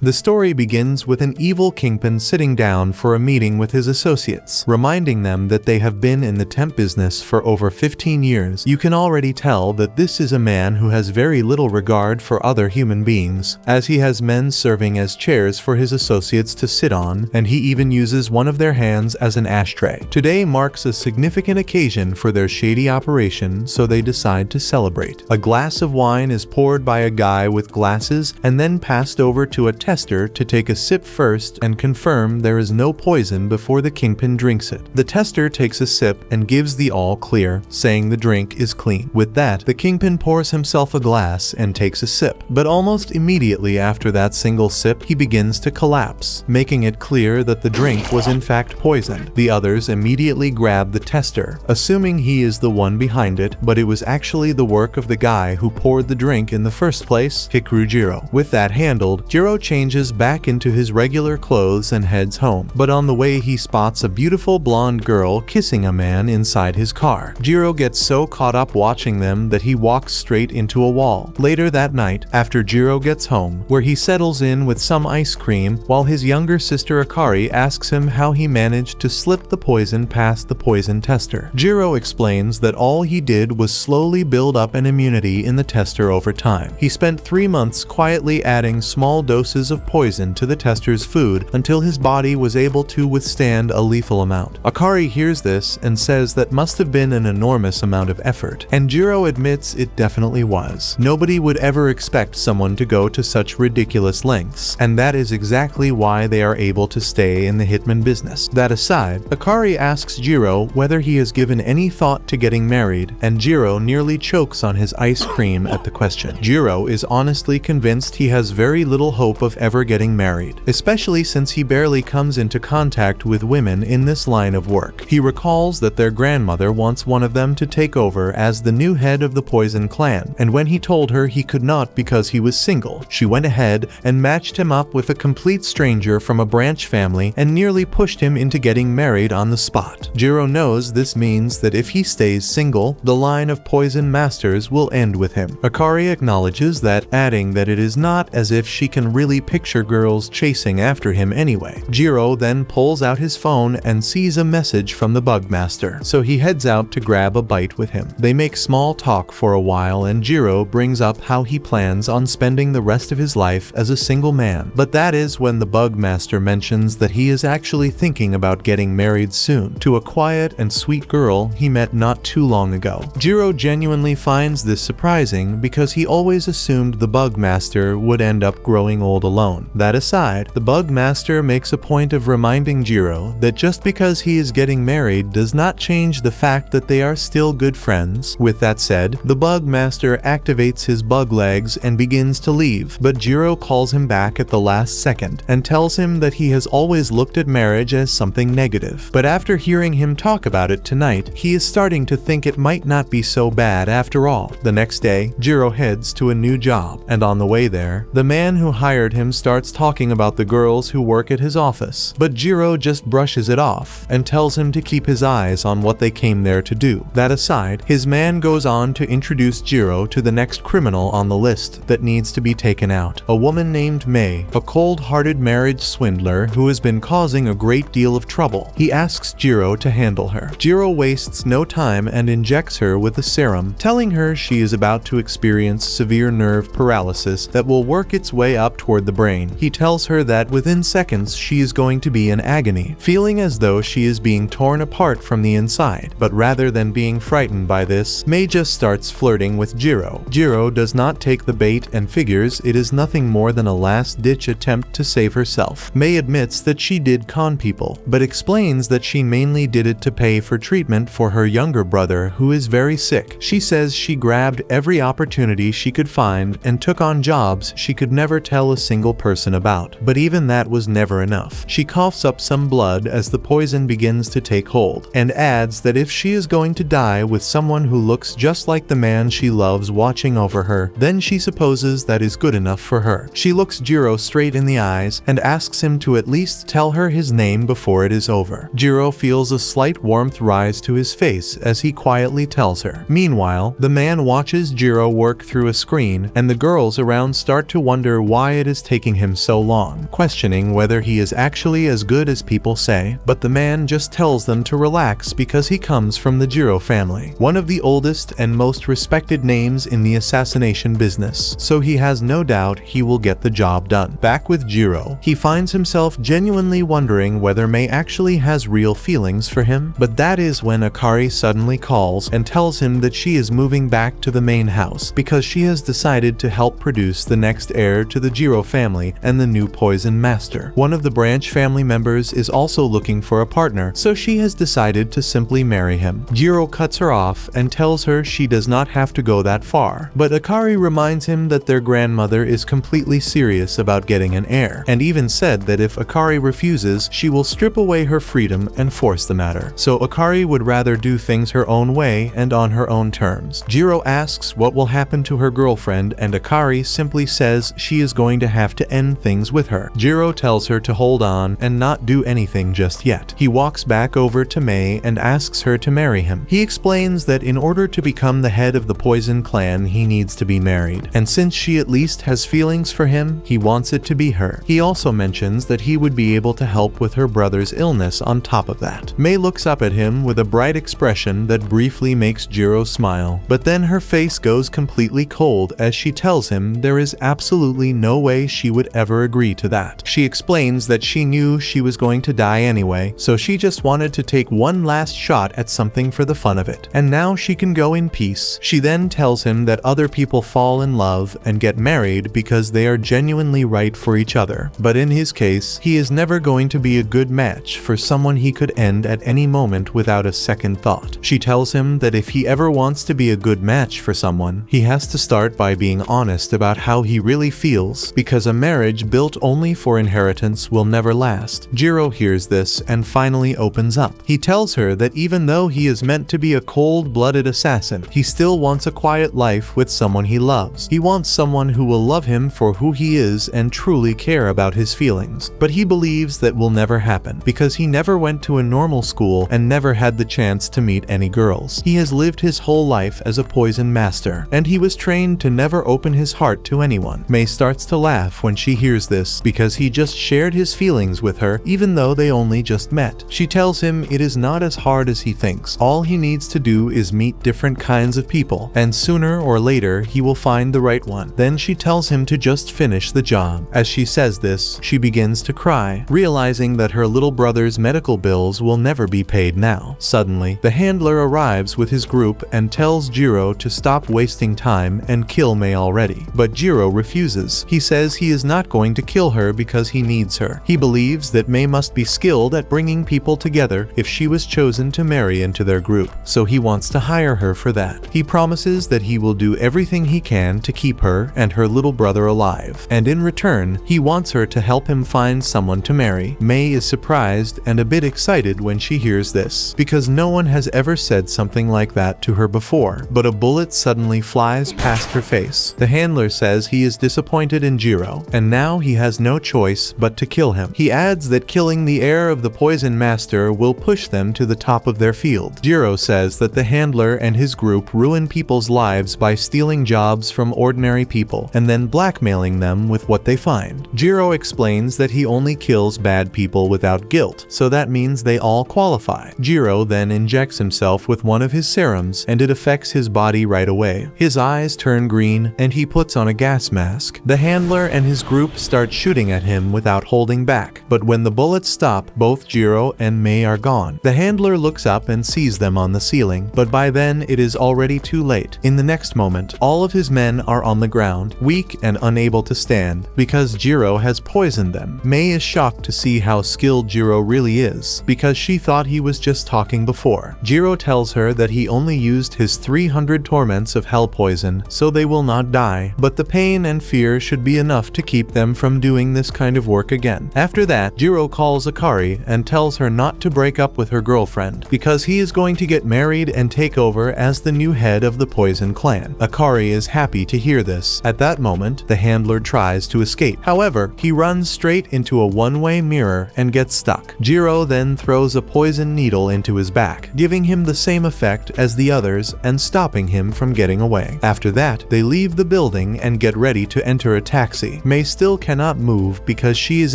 The story begins with an evil kingpin sitting down for a meeting with his associates, reminding them that they have been in the temp business for over 15 years. You can already tell that this is a man who has very little regard for other human beings, as he has men serving as chairs for his associates to sit on, and he even uses one of their hands as an ashtray. Today marks a significant occasion for their shady operation, so they decide to celebrate. A glass of wine is poured by a guy with glasses and then passed over to a tester to take a sip first and confirm there is no poison before the kingpin drinks it. The tester takes a sip and gives the all clear, saying the drink is clean. With that, the kingpin pours himself a glass and takes a sip. But almost immediately after that single sip, he begins to collapse, making it clear that the drink was in fact poisoned. The others immediately grab the tester, assuming he is the one behind it, but it was actually the work of the guy who poured the drink in the first place, Hitman Gero. With that handled, Gero changes back into his regular clothes and heads home, but on the way he spots a beautiful blonde girl kissing a man inside his car. Gero gets so caught up watching them that he walks straight into a wall. Later that night, after Gero gets home, where he settles in with some ice cream, while his younger sister Akari asks him how he managed to slip the poison past the poison tester. Gero explains that all he did was slowly build up an immunity in the tester over time. He spent 3 months quietly adding small doses of poison to the tester's food until his body was able to withstand a lethal amount. Akari hears this and says that must have been an enormous amount of effort, and Gero admits it definitely was. Nobody would ever expect someone to go to such ridiculous lengths, and that is exactly why they are able to stay in the hitman business. That aside, Akari asks Gero whether he has given any thought to getting married, and Gero nearly chokes on his ice cream at the question. Gero is honestly convinced he has very little hope of ever getting married, especially since he barely comes into contact with women in this line of work. He recalls that their grandmother wants one of them to take over as the new head of the poison clan, and when he told her he could not because he was single, she went ahead and matched him up with a complete stranger from a branch family and nearly pushed him into getting married on the spot. Gero knows this means that if he stays single, the line of poison masters will end with him. Akari acknowledges that, adding that it is not as if she can really picture girls chasing after him anyway. Gero then pulls out his phone and sees a message from the Bugmaster, so he heads out to grab a bite with him. They make small talk for a while and Gero brings up how he plans on spending the rest of his life as a single man, but that is when the Bugmaster mentions that he is actually thinking about getting married soon to a quiet and sweet girl he met not too long ago. Gero genuinely finds this surprising because he always assumed the Bugmaster would end up growing old alone. That aside, the Bugmaster makes a point of reminding Gero that just because he is getting married does not change the fact that they are still good friends. With that said, the Bugmaster activates his bug legs and begins to leave, but Gero calls him back at the last second and tells him that he has always looked at marriage as something negative. But after hearing him talk about it tonight, he is starting to think it might not be so bad after all. The next day, Gero heads to a new job, and on the way there, the man who hired him starts talking about the girls who work at his office, but Gero just brushes it off and tells him to keep his eyes on what they came there to do. That aside, his man goes on to introduce Gero to the next criminal on the list that needs to be taken out, a woman named May, a cold-hearted marriage swindler who has been causing a great deal of trouble. He asks Gero to handle her. Gero wastes no time and injects her with a serum, telling her she is about to experience severe nerve paralysis that will work its way up toward the brain. He tells her that within seconds she is going to be in agony, feeling as though she is being torn apart from the inside. But rather than being frightened by this, May just starts flirting with Gero. Gero does not take the bait and figures it is nothing more than a last-ditch attempt to save herself. May admits that she did con people, but explains that she mainly did it to pay for treatment for her younger brother who is very sick. She says she grabbed every opportunity she could find and took on jobs she could never tell a single person about. But even that was never enough. She coughs up some blood as the poison begins to take hold, and adds that if she is going to die with someone who looks just like the man she loves watching over her, then she supposes that is good enough for her. She looks Gero straight in the eyes and asks him to at least tell her his name before it is over. Gero feels a slight warmth rise to his face as he quietly tells her. Meanwhile, the man watches Gero work through a screen, and the girls around start to wonder why it is taking him so long, questioning whether he is actually as good as people say. But the man just tells them to relax because he comes from the Gero family, one of the oldest and most respected names in the assassination business, so he has no doubt he will get the job done. Back with Gero, he finds himself genuinely wondering whether Mei actually has real feelings for him, but that is when Akari suddenly calls and tells him that she is moving back to the main house because she has decided to help produce the next heir to the Gero family and the new poison master. One of the branch family members is also looking for a partner, so she has decided to simply marry him. Gero cuts her off and tells her she does not have to go that far, but Akari reminds him that their grandmother is completely serious about getting an heir, and even said that if Akari refuses, she will strip away her freedom and force the matter. So Akari would rather do things her own way and on her own terms. Gero asks what will happen to her girlfriend, and Akari simply says she is going to have to end things with her. Gero tells her to hold on and not do anything just yet. He walks back over to Mei and asks her to marry him. He explains that in order to become the head of the poison clan, he needs to be married, and since she at least has feelings for him, he wants it to be her. He also mentions that he would be able to help with her brother's illness on top of that. Mei looks up at him with a bright expression that briefly makes Gero smile, but then her face goes completely cold as she tells him there is absolutely no way she would ever agree to that. She explains that she knew she was going to die anyway, so she just wanted to take one last shot at something for the fun of it, and now she can go in peace. She then tells him that other people fall in love and get married because they are genuinely right for each other, but in his case, he is never going to be a good match for someone he could end at any moment without a second thought. She tells him that if he ever wants to be a good match for someone, he has to start by being honest about how he really feels, because a marriage built only for inheritance will never last. Gero hears this and finally opens up. He tells her that even though he is meant to be a cold-blooded assassin, he still wants a quiet life with someone he loves. He wants someone who will love him for who he is and truly care about his feelings. But he believes that will never happen because he never went to a normal school and never had the chance to meet any girls. He has lived his whole life as a poison master, and he was trained to never open his heart to anyone. Mei starts to laugh when she hears this because he just shared his feelings with her even though they only just met. She tells him it is not as hard as he thinks. All he needs to do is meet different kinds of people, and sooner or later he will find the right one. Then she tells him to just finish the job. As she says this, she begins to cry, realizing that her little brother's medical bills will never be paid now. Suddenly, the handler arrives with his group and tells Gero to stop wasting time and kill Mei already. But Gero refuses. He says he is not going to kill her because he needs her. He believes that Mei must be skilled at bringing people together if she was chosen to marry into their group, so he wants to hire her for that. He promises that he will do everything he can to keep her and her little brother alive, and in return, he wants her to help him find someone to marry. Mei is surprised and a bit excited when she hears this, because no one has ever said something like that to her before, but a bullet suddenly flies past her face. The handler says he is disappointed in Gero, and now he has no choice but to kill him. He adds that killing the heir of the poison master will push them to the top of their field. Gero says that the handler and his group ruin people's lives by stealing jobs from ordinary people and then blackmailing them with what they find. Gero explains that he only kills bad people without guilt, so that means they all qualify. Gero then injects himself with one of his serums, and it affects his body right away. His eyes turn green, and he puts on a gas mask. The handler and his group start shooting at him without holding back, but when the bullets stop, both Gero and Mei are gone. The handler looks up and sees them on the ceiling, but by then it is already too late. In the next moment, all of his men are on the ground, weak and unable to stand, because Gero has poisoned them. Mei is shocked to see how skilled Gero really is, because she thought he was just talking before. Gero tells her that he only used his 300 torments of hell poison, so they will not die, but the pain and fear should be enough to keep them from doing this kind of work again. After that, Gero calls Akari and tells her not to break up with her girlfriend, because he is going to get married and take over as the new head of the poison clan. Akari is happy to hear this. At that moment, the handler tries to escape. However, he runs straight into a one-way mirror and gets stuck. Gero then throws a poison needle into his back, giving him the same effect as the others and stopping him from getting away. After that, they leave the building and get ready to enter a taxi. body. May still cannot move because she is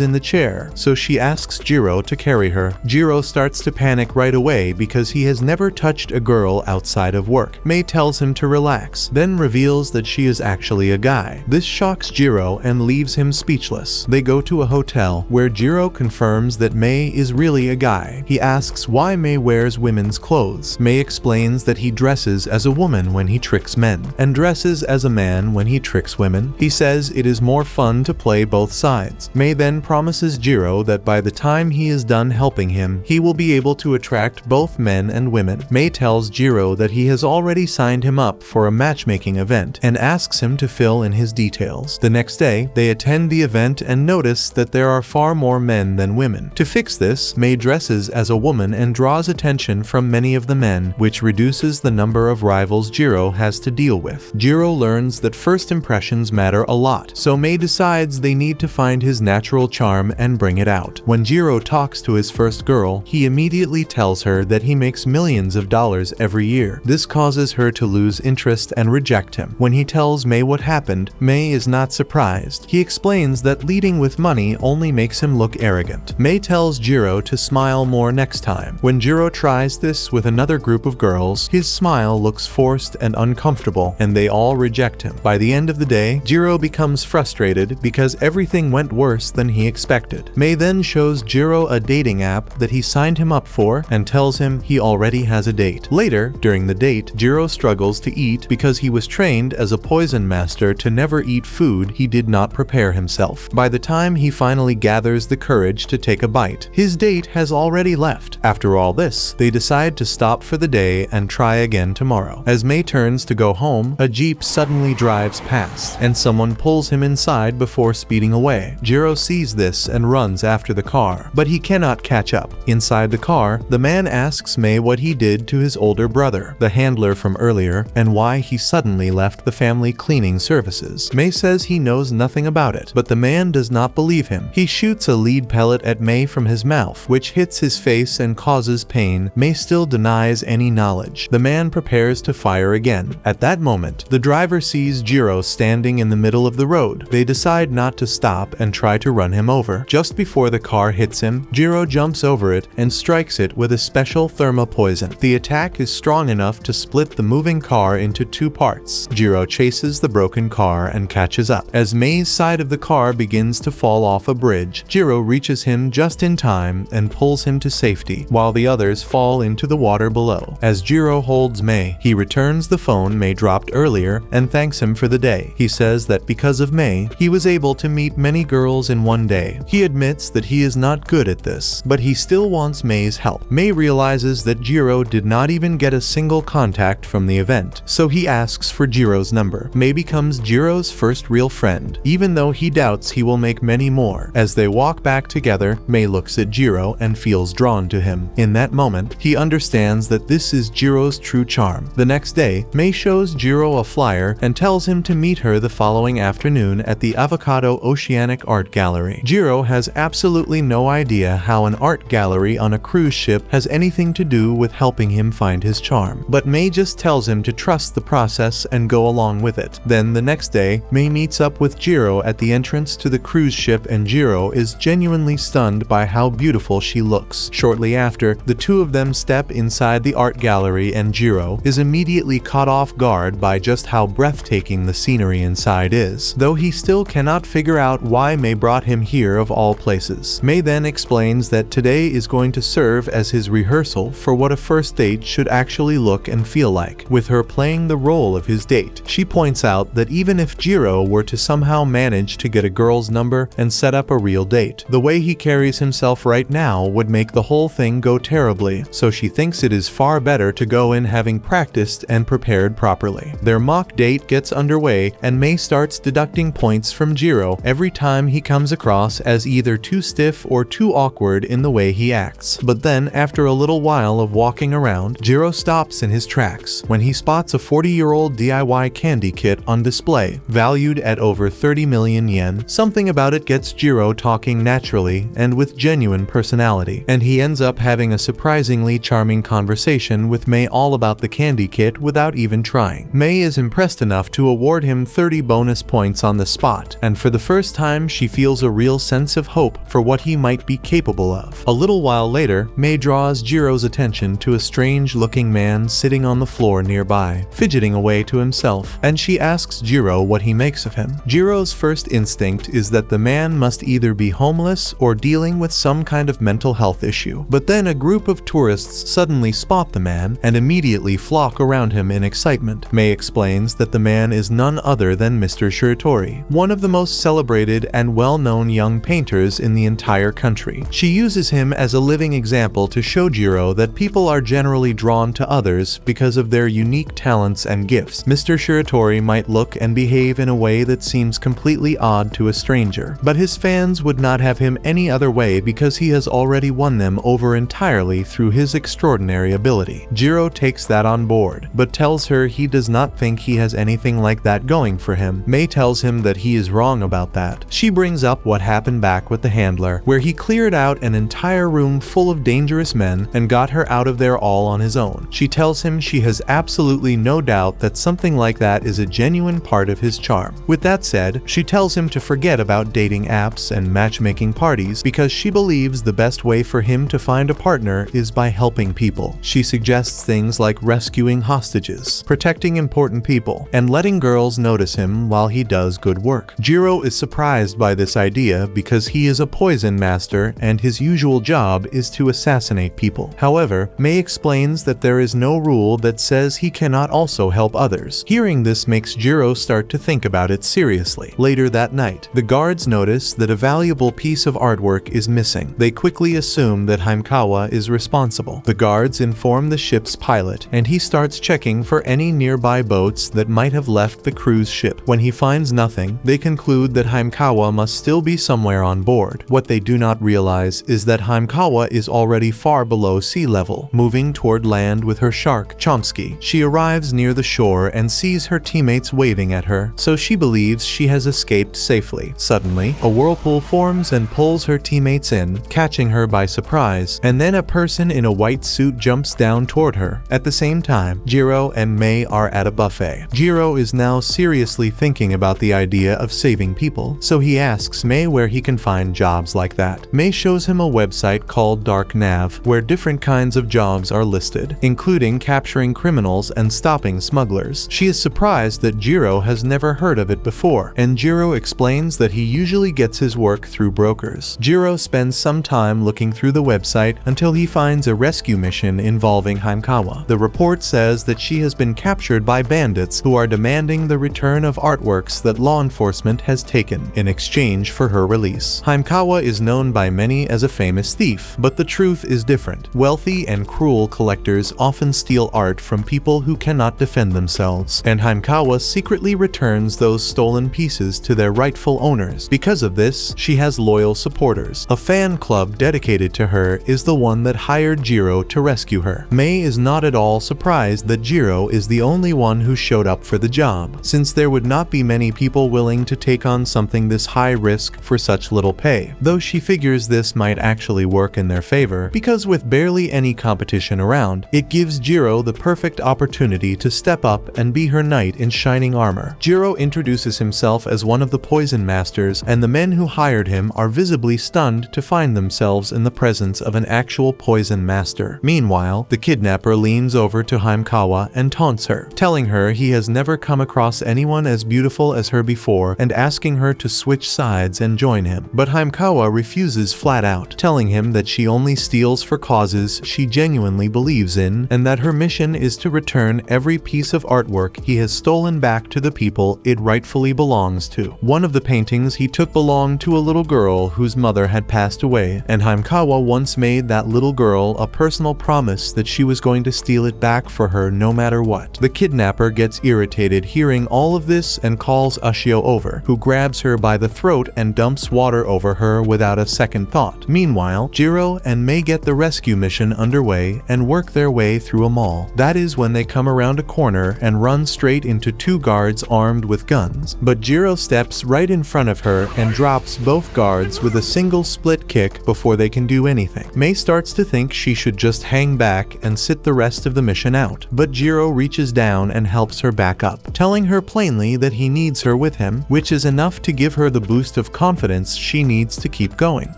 in the chair, so she asks Gero to carry her. Gero starts to panic right away because he has never touched a girl outside of work. May tells him to relax, then reveals that she is actually a guy. This shocks Gero and leaves him speechless. They go to a hotel where Gero confirms that May is really a guy. He asks why May wears women's clothes. May explains that he dresses as a woman when he tricks men, and dresses as a man when he tricks women. He says it is more fun to play both sides. May then promises Gero that by the time he is done helping him, he will be able to attract both men and women. May tells Gero that he has already signed him up for a matchmaking event and asks him to fill in his details. The next day, they attend the event and notice that there are far more men than women. To fix this, May dresses as a woman and draws attention from many of the men, which reduces the number of rivals Gero has to deal with. Gero learns that first impressions matter a lot, so May decides they need to find his natural charm and bring it out. When Gero talks to his first girl, he immediately tells her that he makes millions of dollars every year. This causes her to lose interest and reject him. When he tells May what happened, May is not surprised. He explains that leading with money only makes him look arrogant. May tells Gero to smile more next time. When Gero tries this with another group of girls, his smile looks forced and uncomfortable, and they all reject him. By the end of the day, Gero becomes frustrated because everything went worse than he expected. May then shows Gero a dating app that he signed him up for and tells him he already has a date. Later, during the date, Gero struggles to eat because he was trained as a poison master to never eat food he did not prepare himself. By the time he finally gathers the courage to take a bite, his date has already left. After all this, they decide to stop for the day and try again tomorrow. As May turns to go home, a jeep suddenly drives past, and someone pulls him inside before speeding away. Gero sees this and runs after the car, but he cannot catch up. Inside the car, the man asks May what he did to his older brother, the handler from earlier, and why he suddenly left the family cleaning services. May says he knows nothing about it, but the man does not believe him. He shoots a lead pellet at May from his mouth, which hits his face and causes pain. May still denies any knowledge. The man prepares to fire again. At that moment, the driver sees Gero standing in the middle of the road. They decide not to stop and try to run him over. Just before the car hits him, Gero jumps over it and strikes it with a special thermo poison. The attack is strong enough to split the moving car into two parts. Gero chases the broken car and catches up. As May's side of the car begins to fall off a bridge, Gero reaches him just in time and pulls him to safety, while the others fall into the water below. As Gero holds May, he returns the phone May dropped earlier and thanks him for the day. He says that because of May, he was able to meet many girls in one day. He admits that he is not good at this, but he still wants May's help. May realizes that Gero did not even get a single contact from the event, so he asks for Gero's number. May becomes Gero's first real friend, even though he doubts he will make many more. As they walk back together, May looks at Gero and feels drawn to him. In that moment, he understands that this is Gero's true charm. The next day, May shows Gero a flyer and tells him to meet her the following afternoon at the Avocado Oceanic Art Gallery. Gero has absolutely no idea how an art gallery on a cruise ship has anything to do with helping him find his charm, but May just tells him to trust the process and go along with it. Then the next day, May meets up with Gero at the entrance to the cruise ship and Gero is genuinely stunned by how beautiful she looks. Shortly after, the two of them step inside the art gallery and Gero is immediately caught off guard by just how breathtaking the scenery inside is, though he still cannot figure out why May brought him here of all places. May then explains that today is going to serve as his rehearsal for what a first date should actually look and feel like, with her playing the role of his date. She points out that even if Gero were to somehow manage to get a girl's number and set up a real date, the way he carries himself right now would make the whole thing go terribly, so she thinks it is far better to go in having practiced and prepared properly. Their mock date gets underway and May starts deducting points from Gero every time he comes across as either too stiff or too awkward in the way he acts. But then, after a little while of walking around, Gero stops in his tracks when he spots a 40-year-old DIY candy kit on display, valued at over 30 million yen. Something about it gets Gero talking naturally and with genuine personality, and he ends up having a surprisingly charming conversation with May all about the candy kit without even trying. May is impressed enough to award him 30 bonus points on the spot caught, and for the first time she feels a real sense of hope for what he might be capable of. A little while later, Mei draws Jiro's attention to a strange-looking man sitting on the floor nearby, fidgeting away to himself, and she asks Jiro what he makes of him. Jiro's first instinct is that the man must either be homeless or dealing with some kind of mental health issue. But then a group of tourists suddenly spot the man and immediately flock around him in excitement. Mei explains that the man is none other than Mr. Shiratori, one of the most celebrated and well-known young painters in the entire country. She uses him as a living example to show Jiro that people are generally drawn to others because of their unique talents and gifts. Mr. Shiratori might look and behave in a way that seems completely odd to a stranger, but his fans would not have him any other way because he has already won them over entirely through his extraordinary ability. Jiro takes that on board, but tells her he does not think he has anything like that going for him. Mei tells him that he is wrong about that. She brings up what happened back with the handler, where he cleared out an entire room full of dangerous men and got her out of there all on his own. She tells him she has absolutely no doubt that something like that is a genuine part of his charm. With that said, she tells him to forget about dating apps and matchmaking parties because she believes the best way for him to find a partner is by helping people. She suggests things like rescuing hostages, protecting important people, and letting girls notice him while he does good work. Jiro is surprised by this idea because he is a poison master and his usual job is to assassinate people. However, Mei explains that there is no rule that says he cannot also help others. Hearing this makes Jiro start to think about it seriously. Later that night, the guards notice that a valuable piece of artwork is missing. They quickly assume that Haimkawa is responsible. The guards inform the ship's pilot, and he starts checking for any nearby boats that might have left the cruise ship. When he finds nothing, they conclude that Haimkawa must still be somewhere on board. What they do not realize is that Haimkawa is already far below sea level, moving toward land with her shark, Chomsky. She arrives near the shore and sees her teammates waving at her, so she believes she has escaped safely. Suddenly, a whirlpool forms and pulls her teammates in, catching her by surprise, and then a person in a white suit jumps down toward her. At the same time, Jiro and Mei are at a buffet. Jiro is now seriously thinking about the idea of saving people, so he asks Mei where he can find jobs like that. Mei shows him a website called Dark Nav, where different kinds of jobs are listed, including capturing criminals and stopping smugglers. She is surprised that Jiro has never heard of it before, and Jiro explains that he usually gets his work through brokers. Jiro spends some time looking through the website until he finds a rescue mission involving Haimkawa. The report says that she has been captured by bandits who are demanding the return of artworks that law enforcement has taken in exchange for her release. Haimkawa is known by many as a famous thief, but the truth is different. Wealthy and cruel collectors often steal art from people who cannot defend themselves, and Haimkawa secretly returns those stolen pieces to their rightful owners. Because of this, she has loyal supporters. A fan club dedicated to her is the one that hired Jiro to rescue her. Mei is not at all surprised that Jiro is the only one who showed up for the job, since there would not be many people willing to take on something this high risk for such little pay, though she figures this might actually work in their favor, because with barely any competition around, it gives Jiro the perfect opportunity to step up and be her knight in shining armor. Jiro introduces himself as one of the poison masters, and the men who hired him are visibly stunned to find themselves in the presence of an actual poison master. Meanwhile, the kidnapper leans over to Haimkawa and taunts her, telling her he has never come across anyone as beautiful as her before and asking her to switch sides and join him. But Haimkawa refuses flat out, telling him that she only steals for causes she genuinely believes in and that her mission is to return every piece of artwork he has stolen back to the people it rightfully belongs to. One of the paintings he took belonged to a little girl whose mother had passed away, and Haimkawa once made that little girl a personal promise that she was going to steal it back for her no matter what. The kidnapper gets irritated hearing all of this and calls Ushio over, who grabs her by the throat and dumps water over her without a second thought. Meanwhile, Jiro and Mei get the rescue mission underway and work their way through a mall. That is when they come around a corner and run straight into two guards armed with guns, but Jiro steps right in front of her and drops both guards with a single split kick before they can do anything. Mei starts to think she should just hang back and sit the rest of the mission out, but Jiro reaches down and helps her back up, telling her plainly that he needs her with him which is enough to give her the boost of confidence she needs to keep going.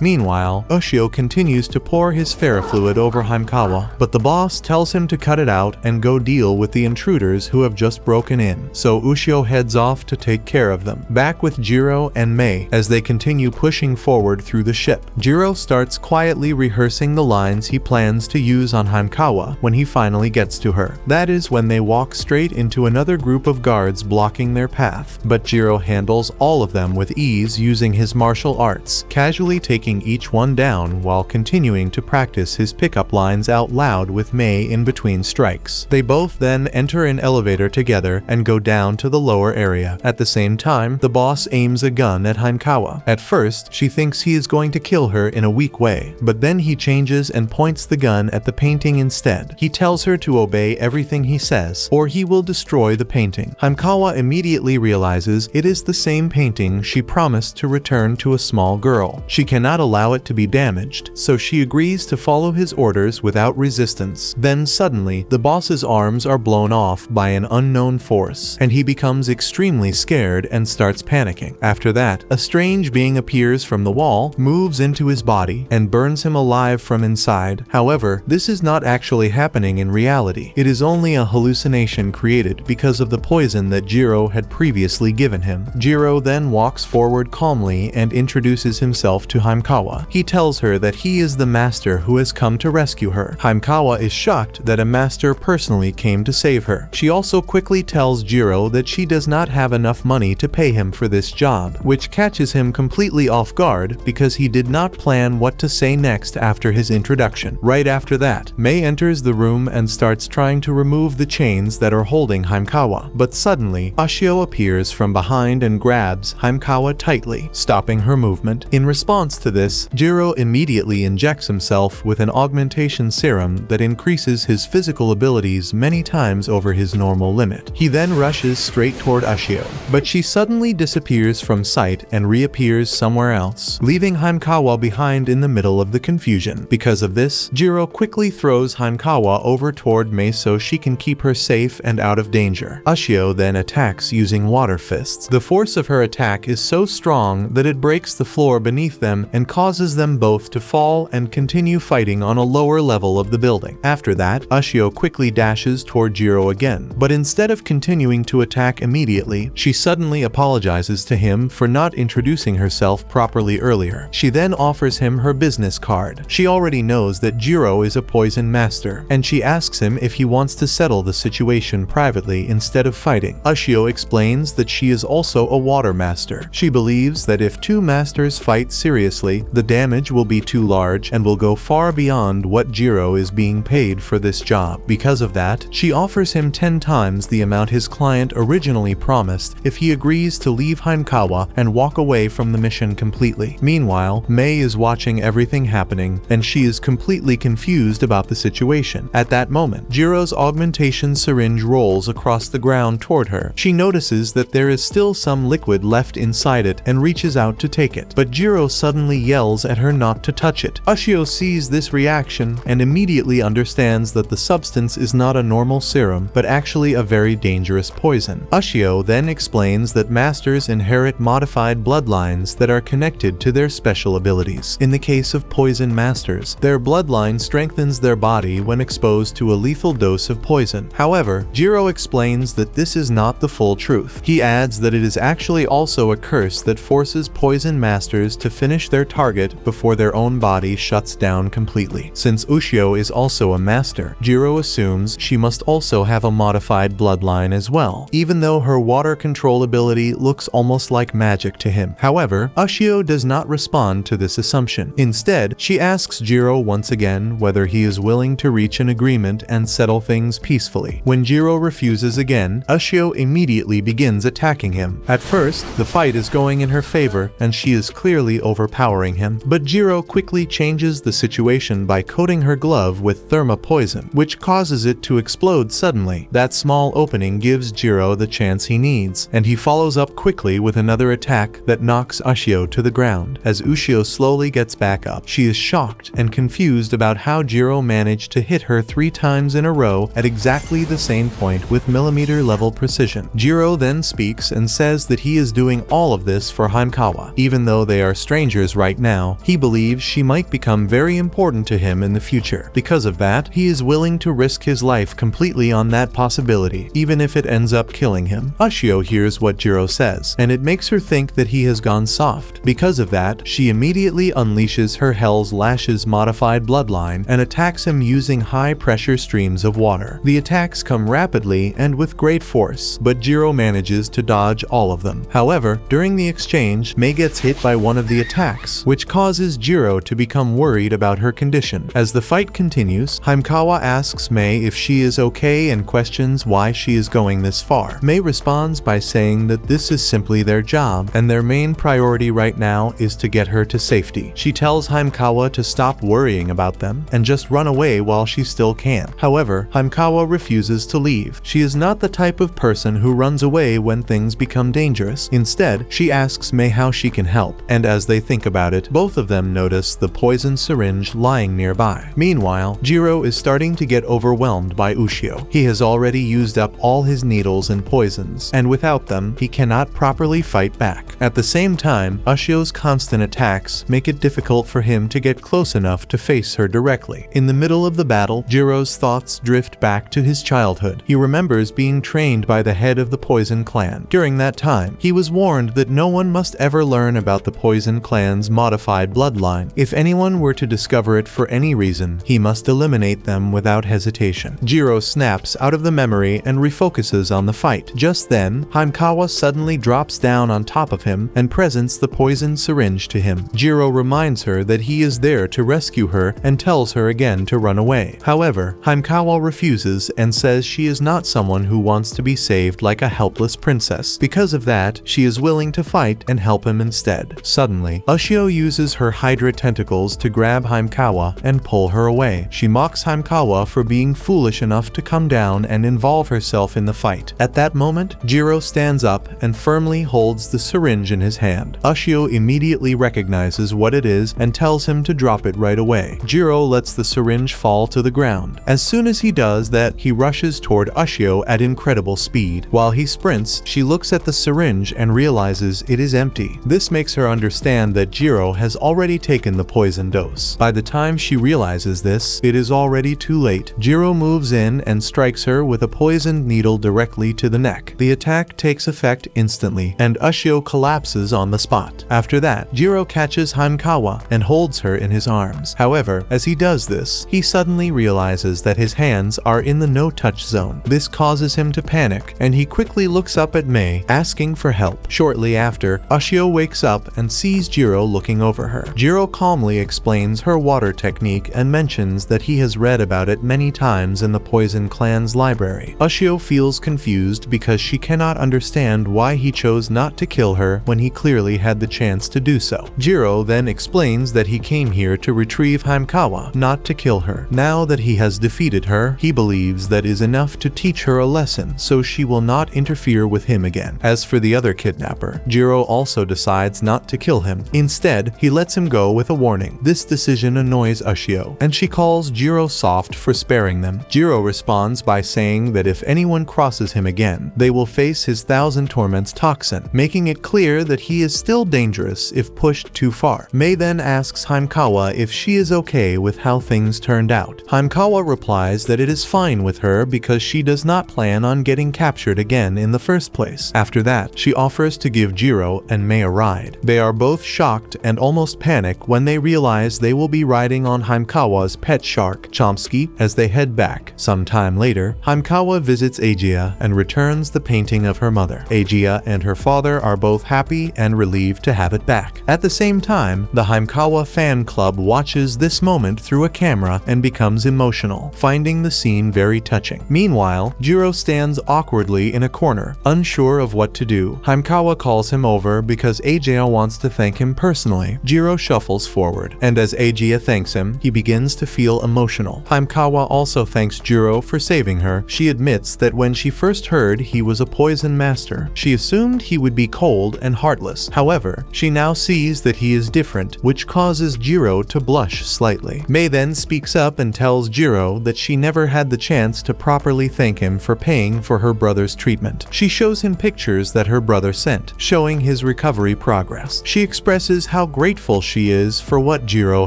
Meanwhile, Ushio continues to pour his ferrofluid over Himekawa, but the boss tells him to cut it out and go deal with the intruders who have just broken in, so Ushio heads off to take care of them. Back with Gero and Mei as they continue pushing forward through the ship. Gero starts quietly rehearsing the lines he plans to use on Himekawa when he finally gets to her. That is when they walk straight into another group of guards blocking their path, but Gero handles all of them with ease using his martial arts, casually taking each one down while continuing to practice his pickup lines out loud with Mei in between strikes. They both then enter an elevator together and go down to the lower area. At the same time, the boss aims a gun at Himekawa. At first, she thinks he is going to kill her in a weak way, but then he changes and points the gun at the painting instead. He tells her to obey everything he says, or he will destroy the painting. Himekawa immediately realizes it is the same painting she promised to return to a small girl. She cannot allow it to be damaged, so she agrees to follow his orders without resistance. Then suddenly, the boss's arms are blown off by an unknown force, and he becomes extremely scared and starts panicking. After that, a strange being appears from the wall, moves into his body, and burns him alive from inside. However, this is not actually happening in reality. It is only a hallucination created because of the poison that Gero had previously given him. Gero then walks forward calmly and introduces himself to Himekawa. He tells her that he is the master who has come to rescue her. Himekawa is shocked that a master personally came to save her. She also quickly tells Gero that she does not have enough money to pay him for this job, which catches him completely off guard because he did not plan what to say next after his introduction. Right after that, Mei enters the room and starts trying to remove the chains that are holding Himekawa, but suddenly, Ushio appears from behind and grabs Himekawa tightly, stopping her movement. In response to this, Gero immediately injects himself with an augmentation serum that increases his physical abilities many times over his normal limit. He then rushes straight toward Ushio, but she suddenly disappears from sight and reappears somewhere else, leaving Himekawa behind in the middle of the confusion. Because of this, Gero quickly throws Himekawa over toward Mei so she can keep her safe and out of danger. Ushio then attacks using water fists. The force of her attack is so strong that it breaks the floor beneath them and causes them both to fall and continue fighting on a lower level of the building. After that, Ushio quickly dashes toward Gero again, but instead of continuing to attack immediately, she suddenly apologizes to him for not introducing herself properly earlier. She then offers him her business card. She already knows that Gero is a poison master, and she asks him if he wants to settle the situation privately instead of fighting. Ushio explains that she is also a water master. She believes that if two masters fight seriously, the damage will be too large and will go far beyond what Gero is being paid for this job. Because of that, she offers him 10 times the amount his client originally promised if he agrees to leave Himekawa and walk away from the mission completely. Meanwhile, Mei is watching everything happening, and she is completely confused about the situation. At that moment, Gero's augmentation syringe rolls across the ground toward her. She notices that there is still some liquid left inside it and reaches out to take it, but Gero suddenly yells at her not to touch it. Ushio sees this reaction and immediately understands that the substance is not a normal serum, but actually a very dangerous poison. Ushio then explains that masters inherit modified bloodlines that are connected to their special abilities. In the case of poison masters, their bloodline strengthens their body when exposed to a lethal dose of poison. However, Gero explains that this is not the full truth. He adds that it is actually also a curse that forces poison masters to finish their target before their own body shuts down completely. Since Ushio is also a master, Gero assumes she must also have a modified bloodline as well, even though her water control ability looks almost like magic to him. However, Ushio does not respond to this assumption. Instead, she asks Gero once again whether he is willing to reach an agreement and settle things peacefully. When Gero refuses again, Ushio immediately begins attacking him. At first, the fight is going in her favor, and she is clearly overpowering him, but Gero quickly changes the situation by coating her glove with therma poison, which causes it to explode suddenly. That small opening gives Gero the chance he needs, and he follows up quickly with another attack that knocks Ushio to the ground. As Ushio slowly gets back up, she is shocked and confused about how Gero managed to hit her 3 times in a row at exactly the same point with millimeter level precision. Gero then speaks and says says that he is doing all of this for Himekawa. Even though they are strangers right now, he believes she might become very important to him in the future. Because of that, he is willing to risk his life completely on that possibility, even if it ends up killing him. Ushio hears what Gero says, and it makes her think that he has gone soft. Because of that, she immediately unleashes her Hell's Lashes modified bloodline and attacks him using high-pressure streams of water. The attacks come rapidly and with great force, but Gero manages to dodge all of them. However, during the exchange, Mei gets hit by one of the attacks, which causes Gero to become worried about her condition. As the fight continues, Himekawa asks Mei if she is okay and questions why she is going this far. Mei responds by saying that this is simply their job, and their main priority right now is to get her to safety. She tells Himekawa to stop worrying about them and just run away while she still can. However, Himekawa refuses to leave. She is not the type of person who runs away when things become dangerous. Instead, she asks Mei how she can help, and as they think about it, both of them notice the poison syringe lying nearby. Meanwhile, Gero is starting to get overwhelmed by Ushio. He has already used up all his needles and poisons, and without them, he cannot properly fight back. At the same time, Ushio's constant attacks make it difficult for him to get close enough to face her directly. In the middle of the battle, Gero's thoughts drift back to his childhood. He remembers being trained by the head of the Poison Clan. During that time, he was warned that no one must ever learn about the Poison Clan's modified bloodline. If anyone were to discover it for any reason, he must eliminate them without hesitation. Gero snaps out of the memory and refocuses on the fight. Just then, Himekawa suddenly drops down on top of him and presents the poison syringe to him. Gero reminds her that he is there to rescue her and tells her again to run away. However, Himekawa refuses and says she is not someone who wants to be saved like a helpless princess. Because of that, she is willing to fight and help him instead. Suddenly, Ushio uses her Hydra tentacles to grab Himekawa and pull her away. She mocks Himekawa for being foolish enough to come down and involve herself in the fight. At that moment, Gero stands up and firmly holds the syringe in his hand. Ushio immediately recognizes what it is and tells him to drop it right away. Gero lets the syringe fall to the ground. As soon as he does that, he rushes toward Ushio at incredible speed. While he sprints, she looks at the syringe and realizes it is empty. This makes her understand that Gero has already taken the poison dose. By the time she realizes this, it is already too late. Gero moves in and strikes her with a poisoned needle directly to the neck. The attack takes effect instantly, and Ushio collapses on the spot. After that, Gero catches Himekawa and holds her in his arms. However, as he does this, he suddenly realizes that his hands are in the no-touch zone. This causes him to panic, and he quickly looks up at Mei, asking for help. Shortly after, Ushio wakes up and sees Gero looking over her. Gero calmly explains her water technique and mentions that he has read about it many times in the Poison Clan's library. Ushio feels confused because she cannot understand why he chose not to kill her when he clearly had the chance to do so. Gero then explains that he came here to retrieve Himekawa, not to kill her. Now that he has defeated her, he believes that is enough to teach her a lesson, so she will not interfere with him again. As for the other kidnapper, Gero also decides not to kill him. Instead, he lets him go with a warning. This decision annoys Ushio, and she calls Gero soft for sparing them. Gero responds by saying that if anyone crosses him again, they will face his Thousand Torments toxin, making it clear that he is still dangerous if pushed too far. Mei then asks Himekawa if she is okay with how things turned out. Himekawa replies that it is fine with her because she does not plan on getting captured again in the first place. After that, she offers to give Gero and Mei a ride. They are both shocked and almost panic when they realize they will be riding on Himekawa's pet shark, Chomsky, as they head back. Sometime later, Himekawa visits Aegea and returns the painting of her mother. Aegea and her father are both happy and relieved to have it back. At the same time, the Himekawa fan club watches this moment through a camera and becomes emotional, finding the scene very touching. Meanwhile, Gero stands awkwardly in a corner, unsure of what to do. Himekawa calls him over because Aegea wants to thank him personally. Gero shuffles forward, and as Aegea thanks him, he begins to feel emotional. Himekawa also thanks Gero for saving her. She admits that when she first heard he was a poison master, she assumed he would be cold and heartless. However, she now sees that he is different, which causes Gero to blush slightly. Mei then speaks up and tells Gero that she never had the chance to properly thank him for paying for her brother's treatment. She shows him pictures pictures that her brother sent, showing his recovery progress. She expresses how grateful she is for what Gero